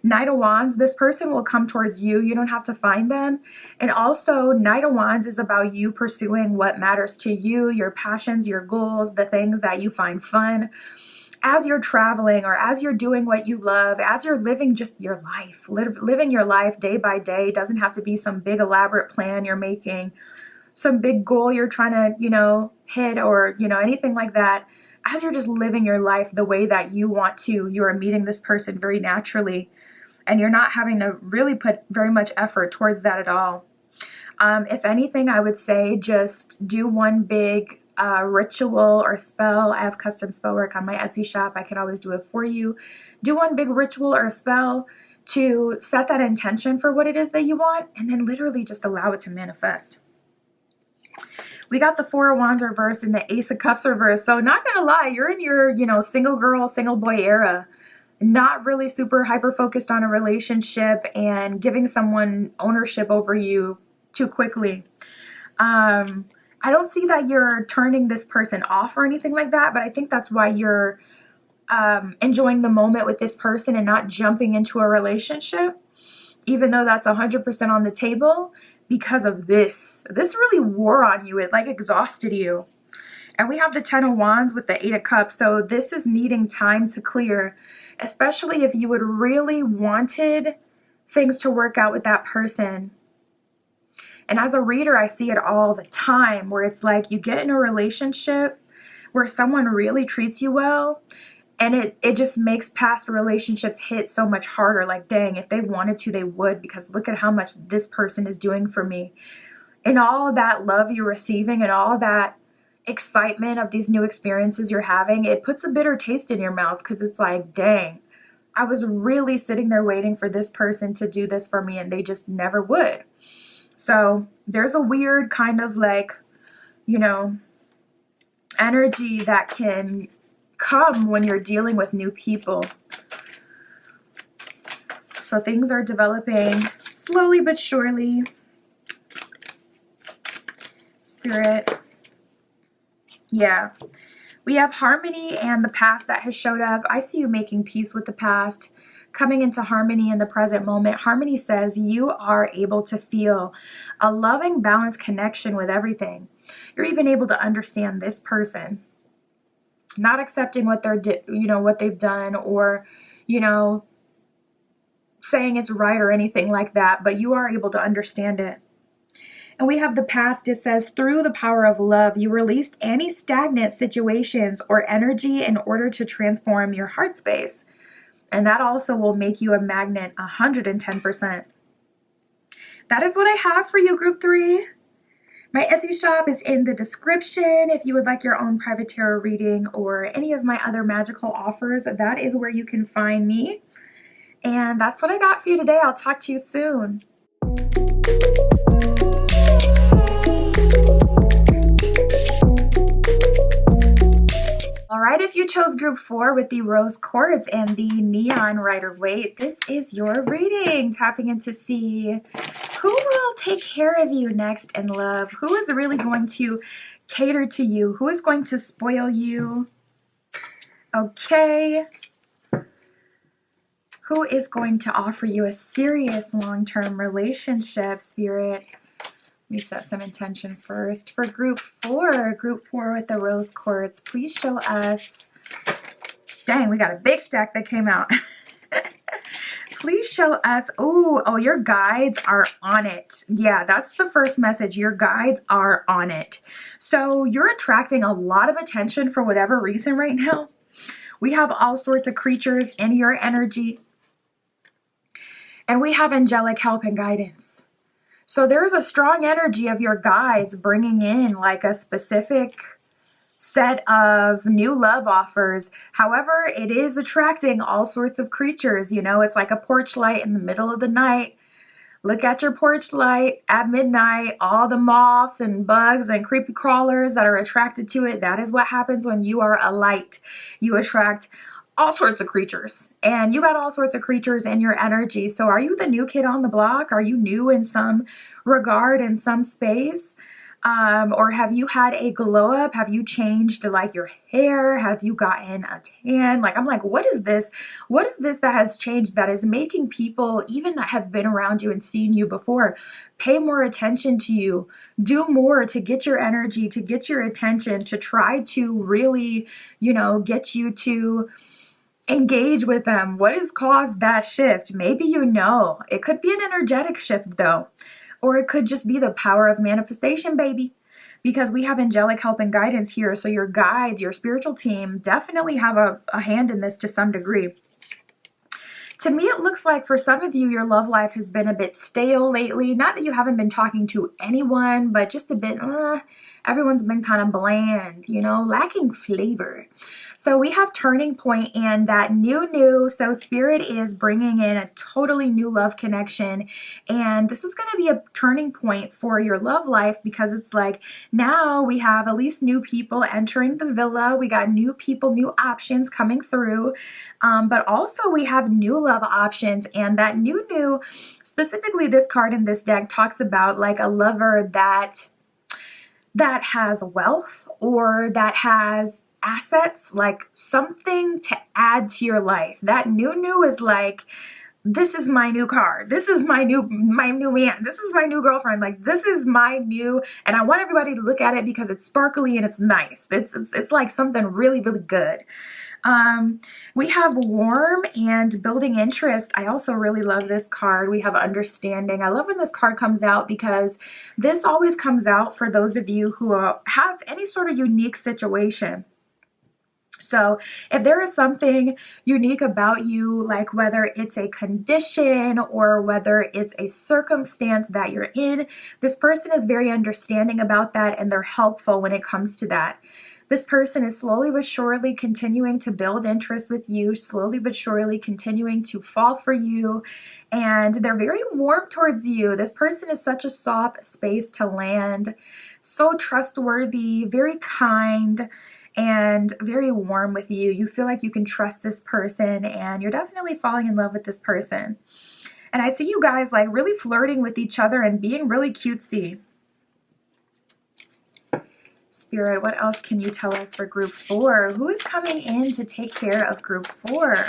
Knight of Wands, this person will come towards you. You don't have to find them. And also, Knight of Wands is about you pursuing what matters to you, your passions, your goals, the things that you find fun. As you're traveling or as you're doing what you love, as you're living just your life, living your life day by day. It doesn't have to be some big elaborate plan you're making, some big goal you're trying to, hit or, anything like that. As you're just living your life the way that you want to, you are meeting this person very naturally. And you're not having to really put very much effort towards that at all. If anything, I would say just do one big ritual or spell. I have custom spell work on my Etsy shop. I can always do it for you. Do one big ritual or a spell to set that intention for what it is that you want, and then literally just allow it to manifest. We got the Four of Wands reversed and the Ace of Cups reversed. So not gonna lie, you're in your, single girl, single boy era. Not really super hyper focused on a relationship and giving someone ownership over you too quickly. I don't see that you're turning this person off or anything like that, but I think that's why you're enjoying the moment with this person and not jumping into a relationship, even though that's 100% on the table, because of this. This really wore on you. It like exhausted you. And we have the Ten of Wands with the Eight of Cups. So this is needing time to clear, especially if you would really wanted things to work out with that person. And as a reader, I see it all the time where it's like you get in a relationship where someone really treats you well, and it just makes past relationships hit so much harder. Like, dang, if they wanted to, they would, because look at how much this person is doing for me. And all of that love you're receiving and all that excitement of these new experiences you're having, it puts a bitter taste in your mouth because it's like, dang, I was really sitting there waiting for this person to do this for me and they just never would. So there's a weird kind of like, energy that can come when you're dealing with new people. So things are developing slowly but surely. Spirit. Yeah, we have harmony and the past that has showed up. I see you making peace with the past, coming into harmony in the present moment. Harmony says you are able to feel a loving, balanced connection with everything. You're even able to understand this person, not accepting what what they've done or, saying it's right or anything like that, but you are able to understand it. And we have the past. It says, through the power of love, you released any stagnant situations or energy in order to transform your heart space. And that also will make you a magnet 110%. That is what I have for you, Group 3. My Etsy shop is in the description. If you would like your own private tarot reading or any of my other magical offers, that is where you can find me. And that's what I got for you today. I'll talk to you soon. right, if you chose group 4 with the rose quartz and the neon Rider-Waite, this is your reading. Tapping in to see who will take care of you next in love. Who is really going to cater to you? Who is going to spoil you? Okay. Who is going to offer you a serious long-term relationship, Spirit? Let me set some intention first. For group 4 with the rose quartz, please show us. Dang, we got a big stack that came out. Please show us. Oh, your guides are on it. Yeah, that's the first message. Your guides are on it. So you're attracting a lot of attention for whatever reason right now. We have all sorts of creatures in your energy. And we have angelic help and guidance. So there's a strong energy of your guides bringing in like a specific set of new love offers. However, it is attracting all sorts of creatures. You know, it's like a porch light in the middle of the night. Look at your porch light at midnight, all the moths and bugs and creepy crawlers that are attracted to it. That is what happens when you are a light. You attract all sorts of creatures, and you got all sorts of creatures in your energy. So are you the new kid on the block? Are you new in some regard, in some space? Or have you had a glow up? Have you changed like your hair? Have you gotten a tan? Like, I'm like, what is this? What is this that has changed that is making people, even that have been around you and seen you before, pay more attention to you, do more to get your energy, to get your attention, to try to really, you know, get you to engage with them? What has caused that shift? Maybe you know. It could be an energetic shift though. Or it could just be the power of manifestation, baby. Because we have angelic help and guidance here. So your guides, your spiritual team definitely have a hand in this to some degree. To me, it looks like for some of you, your love life has been a bit stale lately. Not that you haven't been talking to anyone, but just a bit, everyone's been kind of bland, you know, lacking flavor. So we have turning point and that new. So Spirit is bringing in a totally new love connection. And this is going to be a turning point for your love life because it's like now we have at least new people entering the villa. We got new people, new options coming through. But also we have new love options, and that new, specifically this card in this deck talks about like a lover that has wealth or that has assets, like something to add to your life. That new is like, this is my new car. This is my new man. This is my new girlfriend. Like, this is my new, and I want everybody to look at it because it's sparkly and it's nice. It's like something really, really good. We have warm and building interest. I also really love this card. We have understanding. I love when this card comes out because this always comes out for those of you who have any sort of unique situation. So if there is something unique about you, like whether it's a condition or whether it's a circumstance that you're in, this person is very understanding about that and they're helpful when it comes to that. This person is slowly but surely continuing to build interest with you, slowly but surely continuing to fall for you, and they're very warm towards you. This person is such a soft space to land, so trustworthy, very kind, and very warm with you. You feel like you can trust this person, and you're definitely falling in love with this person. And I see you guys like really flirting with each other and being really cutesy. Spirit, what else can you tell us for group 4? Who is coming in to take care of group 4?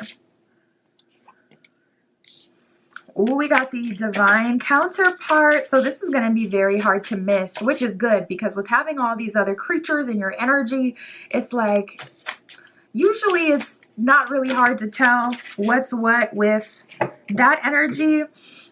Oh, we got the divine counterpart. So this is going to be very hard to miss, which is good because with having all these other creatures in your energy, it's like, usually it's not really hard to tell what's what with that energy.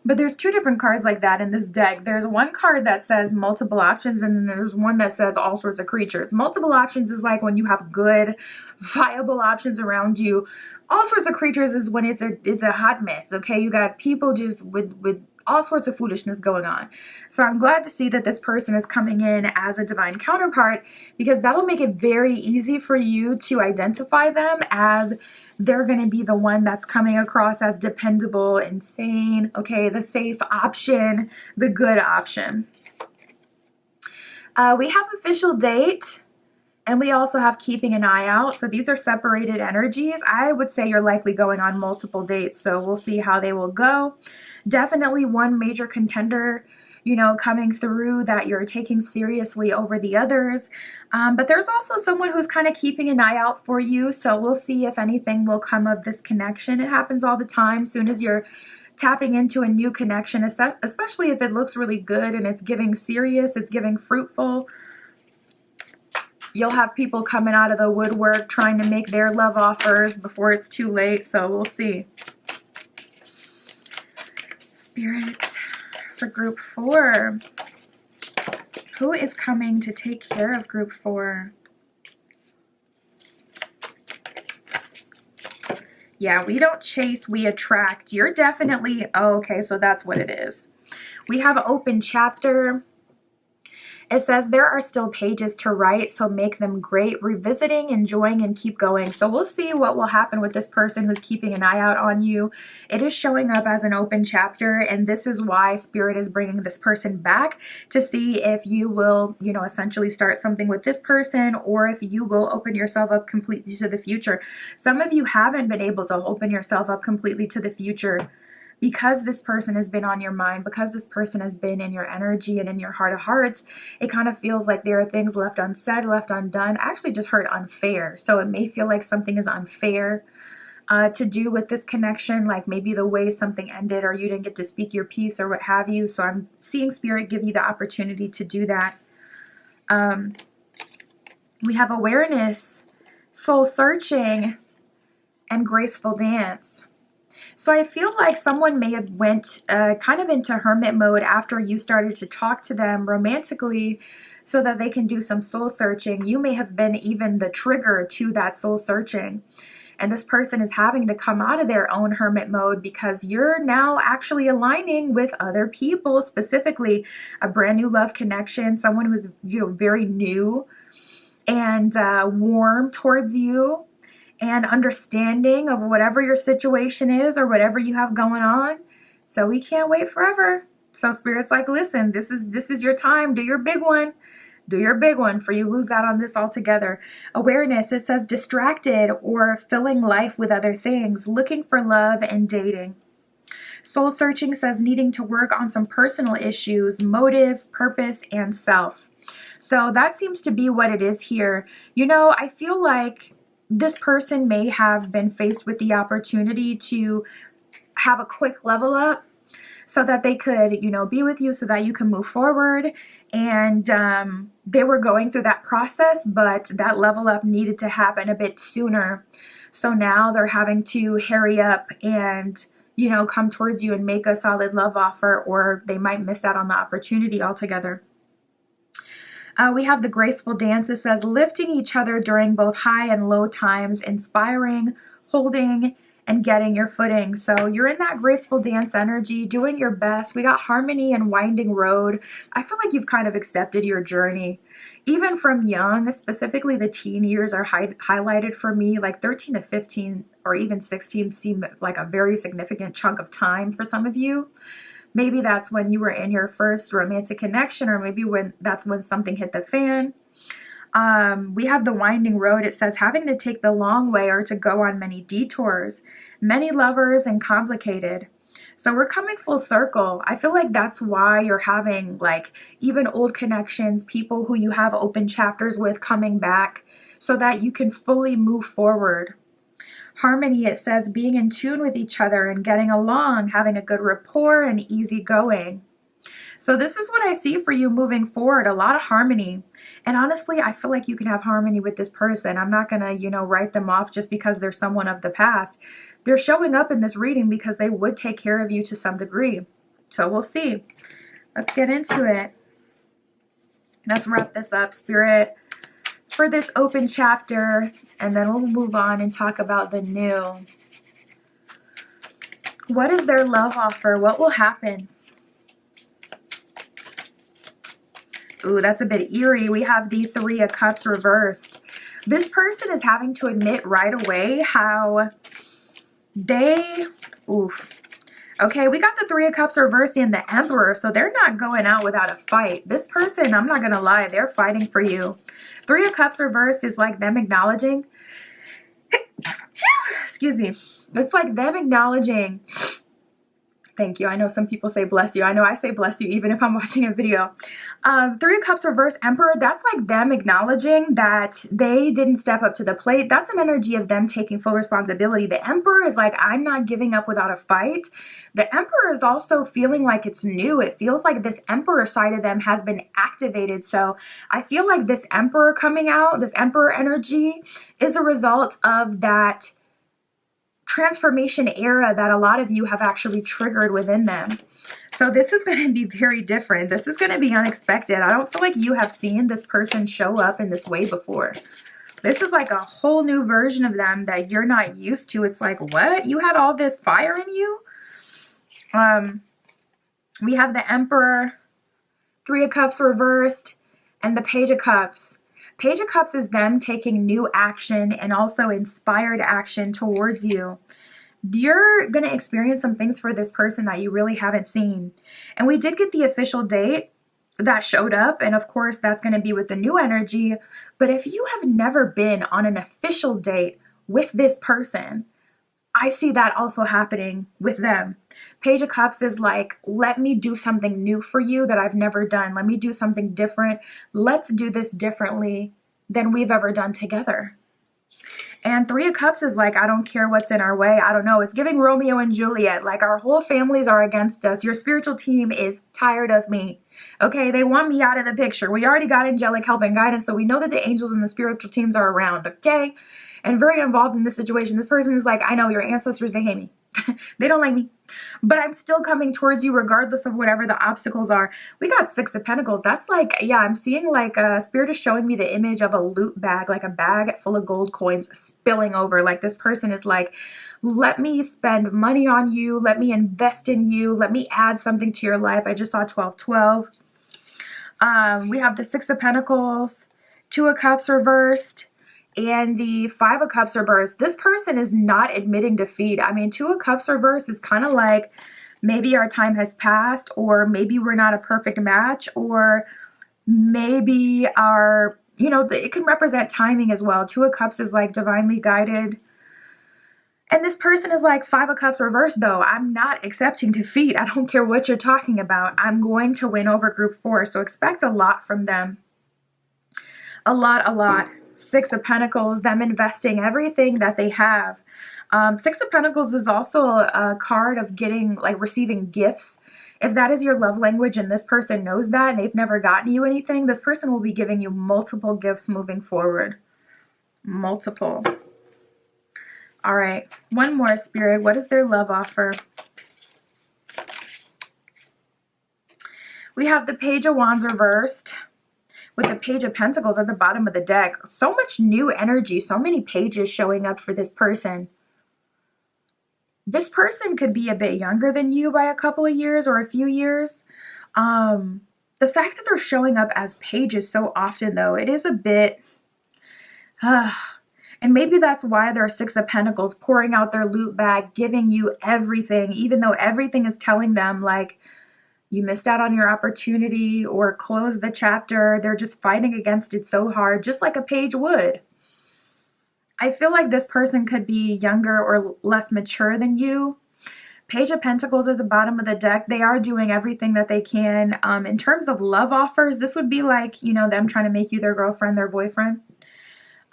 But there's two different cards like that in this deck. There's one card that says multiple options, and then there's one that says all sorts of creatures. Multiple options is like when you have good, viable options around you. All sorts of creatures is when it's a hot mess, okay? You got people just with all sorts of foolishness going on. So I'm glad to see that this person is coming in as a divine counterpart because that'll make it very easy for you to identify them as they're going to be the one that's coming across as dependable, insane, okay, the safe option, the good option. We have official date And we also have keeping an eye out. So these are separated energies. I would say you're likely going on multiple dates. So we'll see how they will go. Definitely one major contender, you know, coming through that you're taking seriously over the others. But there's also someone who's kind of keeping an eye out for you. So we'll see if anything will come of this connection. It happens all the time. Soon as you're tapping into a new connection, especially if it looks really good and it's giving serious, it's giving fruitful, you'll have people coming out of the woodwork trying to make their love offers before it's too late. So we'll see. Spirit, for group 4, who is coming to take care of group 4? Yeah, we don't chase, we attract. You're definitely, oh, okay, so that's what it is. We have an open chapter. It says there are still pages to write, so make them great. Revisiting, enjoying, and keep going. So we'll see what will happen with this person who's keeping an eye out on you. It is showing up as an open chapter, and this is why Spirit is bringing this person back to see if you will, you know, essentially start something with this person, or if you will open yourself up completely to the future. Some of you haven't been able to open yourself up completely to the future because this person has been on your mind, because this person has been in your energy and in your heart of hearts. It kind of feels like there are things left unsaid, left undone. I actually just heard unfair. So it may feel like something is unfair to do with this connection, like maybe the way something ended, or you didn't get to speak your piece, or what have you. So I'm seeing Spirit give you the opportunity to do that. We have awareness, soul searching, and graceful dance. So I feel like someone may have went kind of into hermit mode after you started to talk to them romantically so that they can do some soul searching. You may have been even the trigger to that soul searching. And this person is having to come out of their own hermit mode because you're now actually aligning with other people, specifically a brand new love connection, someone who's, you know, very new and warm towards you, and understanding of whatever your situation is or whatever you have going on. So we can't wait forever. So Spirit's like, listen, this is your time. Do your big one. Do your big one, for you lose out on this altogether. Awareness, it says distracted or filling life with other things, looking for love and dating. Soul searching says needing to work on some personal issues, motive, purpose, and self. So that seems to be what it is here. You know, I feel like this person may have been faced with the opportunity to have a quick level up so that they could, you know, be with you so that you can move forward. And they were going through that process, but that level up needed to happen a bit sooner. So now they're having to hurry up and, you know, come towards you and make a solid love offer, or they might miss out on the opportunity altogether. We have the graceful dance. It says lifting each other during both high and low times, inspiring, holding, and getting your footing. So you're in that graceful dance energy, doing your best. We got harmony and winding road. I feel like you've kind of accepted your journey. Even from young, specifically the teen years are highlighted for me, like 13 to 15 or even 16 seem like a very significant chunk of time for some of you. Maybe that's when you were in your first romantic connection, or maybe that's when something hit the fan. We have the winding road. It says having to take the long way or to go on many detours, many lovers, and complicated. So we're coming full circle. I feel like that's why you're having like even old connections, people who you have open chapters with coming back so that you can fully move forward. Harmony, it says being in tune with each other and getting along, having a good rapport and easy going. So this is what I see for you moving forward, a lot of harmony. And honestly, I feel like you can have harmony with this person. I'm not going to, you know, write them off just because they're someone of the past. They're showing up in this reading because they would take care of you to some degree. So we'll see. Let's get into it. Let's wrap this up, Spirit, for this open chapter, and then we'll move on and talk about the new. What is their love offer? What will happen? Ooh, that's a bit eerie. We have the Three of Cups reversed. This person is having to admit right away how they, okay, we got the Three of Cups reversed and the Emperor, so they're not going out without a fight. This person, I'm not going to lie, they're fighting for you. Three of Cups reversed is like them acknowledging, excuse me, it's like them acknowledging, thank you. I know some people say bless you. I know I say bless you even if I'm watching a video. Three of Cups reverse Emperor, that's like them acknowledging that they didn't step up to the plate. That's an energy of them taking full responsibility. The Emperor is like, I'm not giving up without a fight. The Emperor is also feeling like it's new. It feels like this Emperor side of them has been activated. So I feel like this Emperor coming out, this Emperor energy, is a result of that transformation era that a lot of you have actually triggered within them. So this is going to be very different. This is going to be unexpected. I don't feel like you have seen this person show up in this way before. This is like a whole new version of them that you're not used to. It's like, what? You had all this fire in you? We have the Emperor, Three of Cups reversed, and the Page of Cups. Page of Cups is them taking new action and also inspired action towards you. You're going to experience some things for this person that you really haven't seen. And we did get the official date that showed up. And of course, that's going to be with the new energy. But if you have never been on an official date with this person, I see that also happening with them. Page of Cups is like, let me do something new for you that I've never done. Let me do something different. Let's do this differently than we've ever done together. And Three of Cups is like, I don't care what's in our way. I don't know. It's giving Romeo and Juliet. Like, our whole families are against us. Your spiritual team is tired of me. Okay, they want me out of the picture. We already got angelic help and guidance, so we know that the angels and the spiritual teams are around, okay? And very involved in this situation. This person is like, I know your ancestors, they hate me. They don't like me. But I'm still coming towards you regardless of whatever the obstacles are. We got Six of Pentacles. That's like, yeah, I'm seeing like Spirit is showing me the image of a loot bag, like a bag full of gold coins spilling over. Like this person is like, let me spend money on you. Let me invest in you. Let me add something to your life. I just saw 1212. We have the Six of Pentacles, Two of Cups reversed, and the Five of Cups reversed. This person is not admitting defeat. I mean, Two of Cups reversed is kind of like maybe our time has passed, or maybe we're not a perfect match, or maybe our, you know, it can represent timing as well. Two of Cups is like divinely guided. And this person is like, Five of Cups reversed though. I'm not accepting defeat. I don't care what you're talking about. I'm going to win over group 4. So expect a lot from them. A lot. Six of Pentacles, them investing everything that they have. Six of Pentacles is also a card of getting, like, receiving gifts. If that is your love language and this person knows that and they've never gotten you anything, this person will be giving you multiple gifts moving forward. Multiple. All right. One more, Spirit. What is their love offer? We have the Page of Wands reversed, with the Page of Pentacles at the bottom of the deck. So much new energy, so many pages showing up for this person. This person could be a bit younger than you by a couple of years or a few years. The fact that they're showing up as pages so often, though, it is a bit... and maybe that's why there are Six of Pentacles pouring out their loot bag, giving you everything, even though everything is telling them, like, you missed out on your opportunity or close the chapter. They're just fighting against it so hard, just like a page would. I feel like this person could be younger or less mature than you. Page of Pentacles at the bottom of the deck. They are doing everything that they can. In terms of love offers, this would be like, you know, them trying to make you their girlfriend, their boyfriend.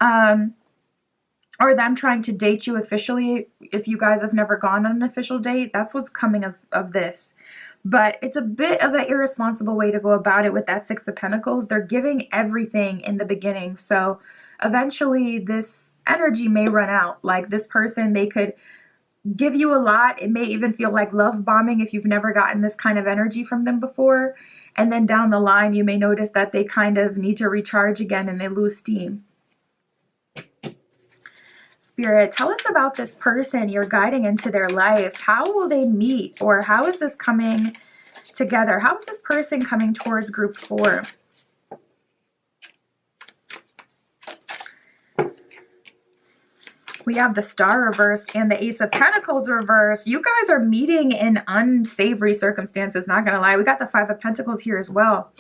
Or them trying to date you officially if you guys have never gone on an official date. That's what's coming of this. But it's a bit of an irresponsible way to go about it with that Six of Pentacles. They're giving everything in the beginning. So eventually this energy may run out. Like this person, they could give you a lot. It may even feel like love bombing if you've never gotten this kind of energy from them before. And then down the line, you may notice that they kind of need to recharge again and they lose steam. Spirit, tell us about this person you're guiding into their life. How will they meet, or how is this coming together? How is this person coming towards group 4? We have the Star reversed and the Ace of Pentacles reversed. You guys are meeting in unsavory circumstances, not gonna lie. We got the Five of Pentacles here as well.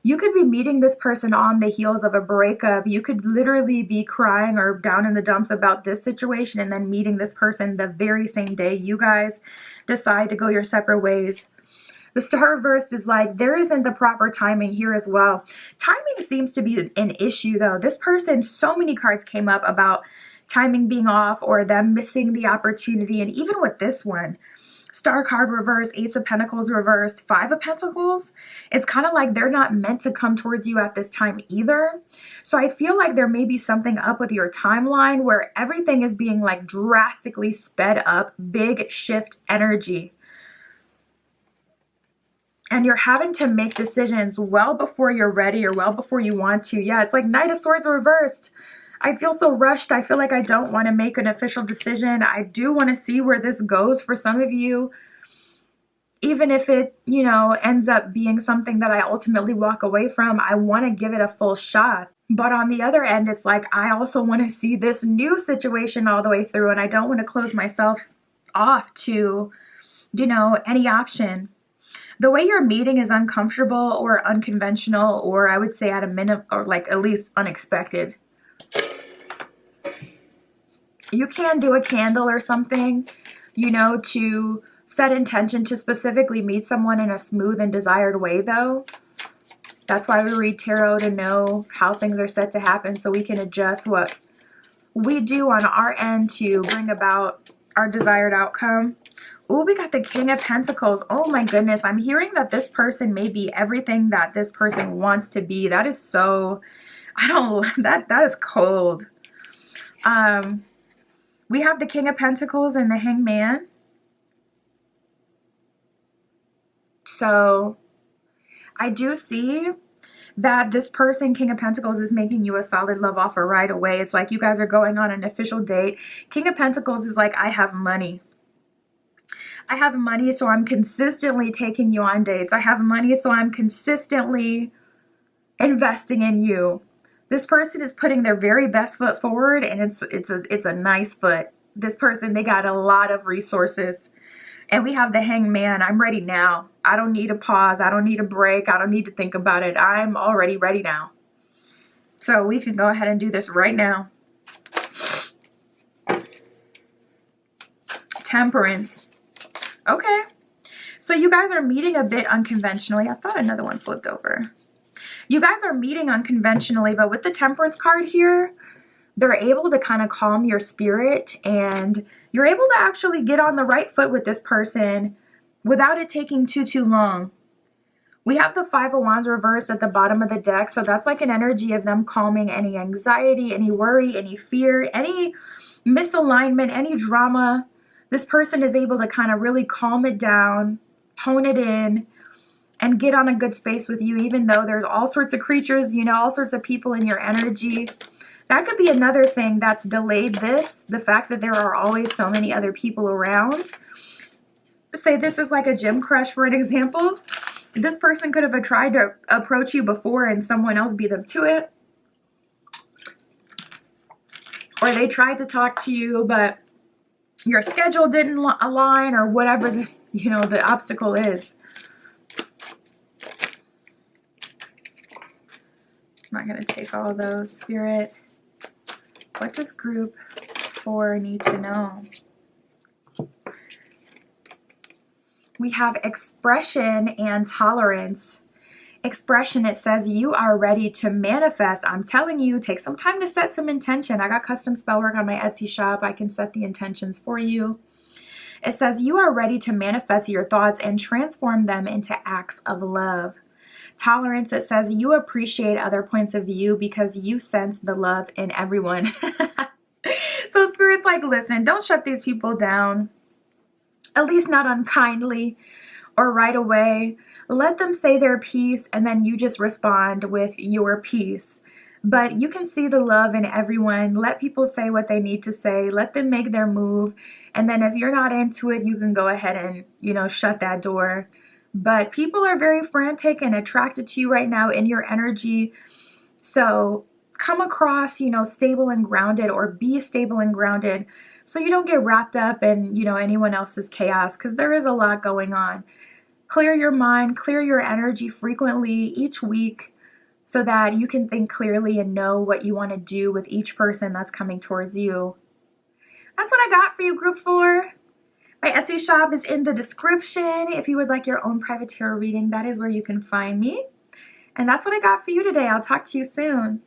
You could be meeting this person on the heels of a breakup. You could literally be crying or down in the dumps about this situation and then meeting this person the very same day you guys decide to go your separate ways. The star reversed is like, there isn't the proper timing here as well. Timing seems to be an issue though. This person, so many cards came up about timing being off or them missing the opportunity. And even with this one, Star card reversed, Ace of Pentacles reversed, Five of Pentacles, it's kind of like they're not meant to come towards you at this time either. So I feel like there may be something up with your timeline where everything is being like drastically sped up, big shift energy. And you're having to make decisions well before you're ready or well before you want to. Yeah, it's like Knight of Swords reversed. I feel so rushed. I feel like I don't want to make an official decision. I do want to see where this goes for some of you. Even if it, you know, ends up being something that I ultimately walk away from, I want to give it a full shot. But on the other end, it's like I also want to see this new situation all the way through, and I don't want to close myself off to, you know, any option. The way you're meeting is uncomfortable or unconventional, or I would say at a minimum, or like at least unexpected. You can do a candle or something, you know, to set intention to specifically meet someone in a smooth and desired way though. That's why we read tarot, to know how things are set to happen so we can adjust what we do on our end to bring about our desired outcome. Oh, we got the King of Pentacles. Oh my goodness. I'm hearing that this person may be everything that this person wants to be. That is so, that is cold. We have the King of Pentacles and the Hangman. So I do see that this person, King of Pentacles, is making you a solid love offer right away. It's like you guys are going on an official date. King of Pentacles is like, I have money. I have money, so I'm consistently taking you on dates. I have money, so I'm consistently investing in you. This person is putting their very best foot forward, and it's a nice foot. This person, they got a lot of resources. And we have the Hangman. I'm ready now. I don't need a pause. I don't need a break. I don't need to think about it. I'm already ready now. So we can go ahead and do this right now. Temperance. Okay. So you guys are meeting a bit unconventionally. I thought another one flipped over. You guys are meeting unconventionally, but with the Temperance card here, they're able to kind of calm your spirit, and you're able to actually get on the right foot with this person without it taking too long. We have the Five of Wands reversed at the bottom of the deck, so that's like an energy of them calming any anxiety, any worry, any fear, any misalignment, any drama. This person is able to kind of really calm it down, hone it in, and get on a good space with you, even though there's all sorts of creatures, you know, all sorts of people in your energy. That could be another thing that's delayed this, the fact that there are always so many other people around. Say this is like a gym crush, for an example. This person could have tried to approach you before and someone else beat them to it. Or they tried to talk to you, but your schedule didn't align, or whatever the, you know, the obstacle is. I'm not going to take all those, Spirit. What does group 4 need to know? We have expression and tolerance. Expression, it says you are ready to manifest. I'm telling you, take some time to set some intention. I got custom spell work on my Etsy shop. I can set the intentions for you. It says you are ready to manifest your thoughts and transform them into acts of love. Tolerance, it says you appreciate other points of view because you sense the love in everyone. So Spirit's like, listen, don't shut these people down. At least not unkindly or right away. Let them say their piece, and then you just respond with your piece. But you can see the love in everyone. Let people say what they need to say. Let them make their move. And then if you're not into it, you can go ahead and, you know, shut that door. But people are very frantic and attracted to you right now in your energy. So come across, you know, stable and grounded, or be stable and grounded, so you don't get wrapped up in, you know, anyone else's chaos, because there is a lot going on. clear your mind, clear your energy frequently each week so that you can think clearly and know what you want to do with each person that's coming towards you. That's what I got for you, Group 4. My Etsy shop is in the description. If you would like your own private tarot reading, that is where you can find me. And that's what I got for you today. I'll talk to you soon.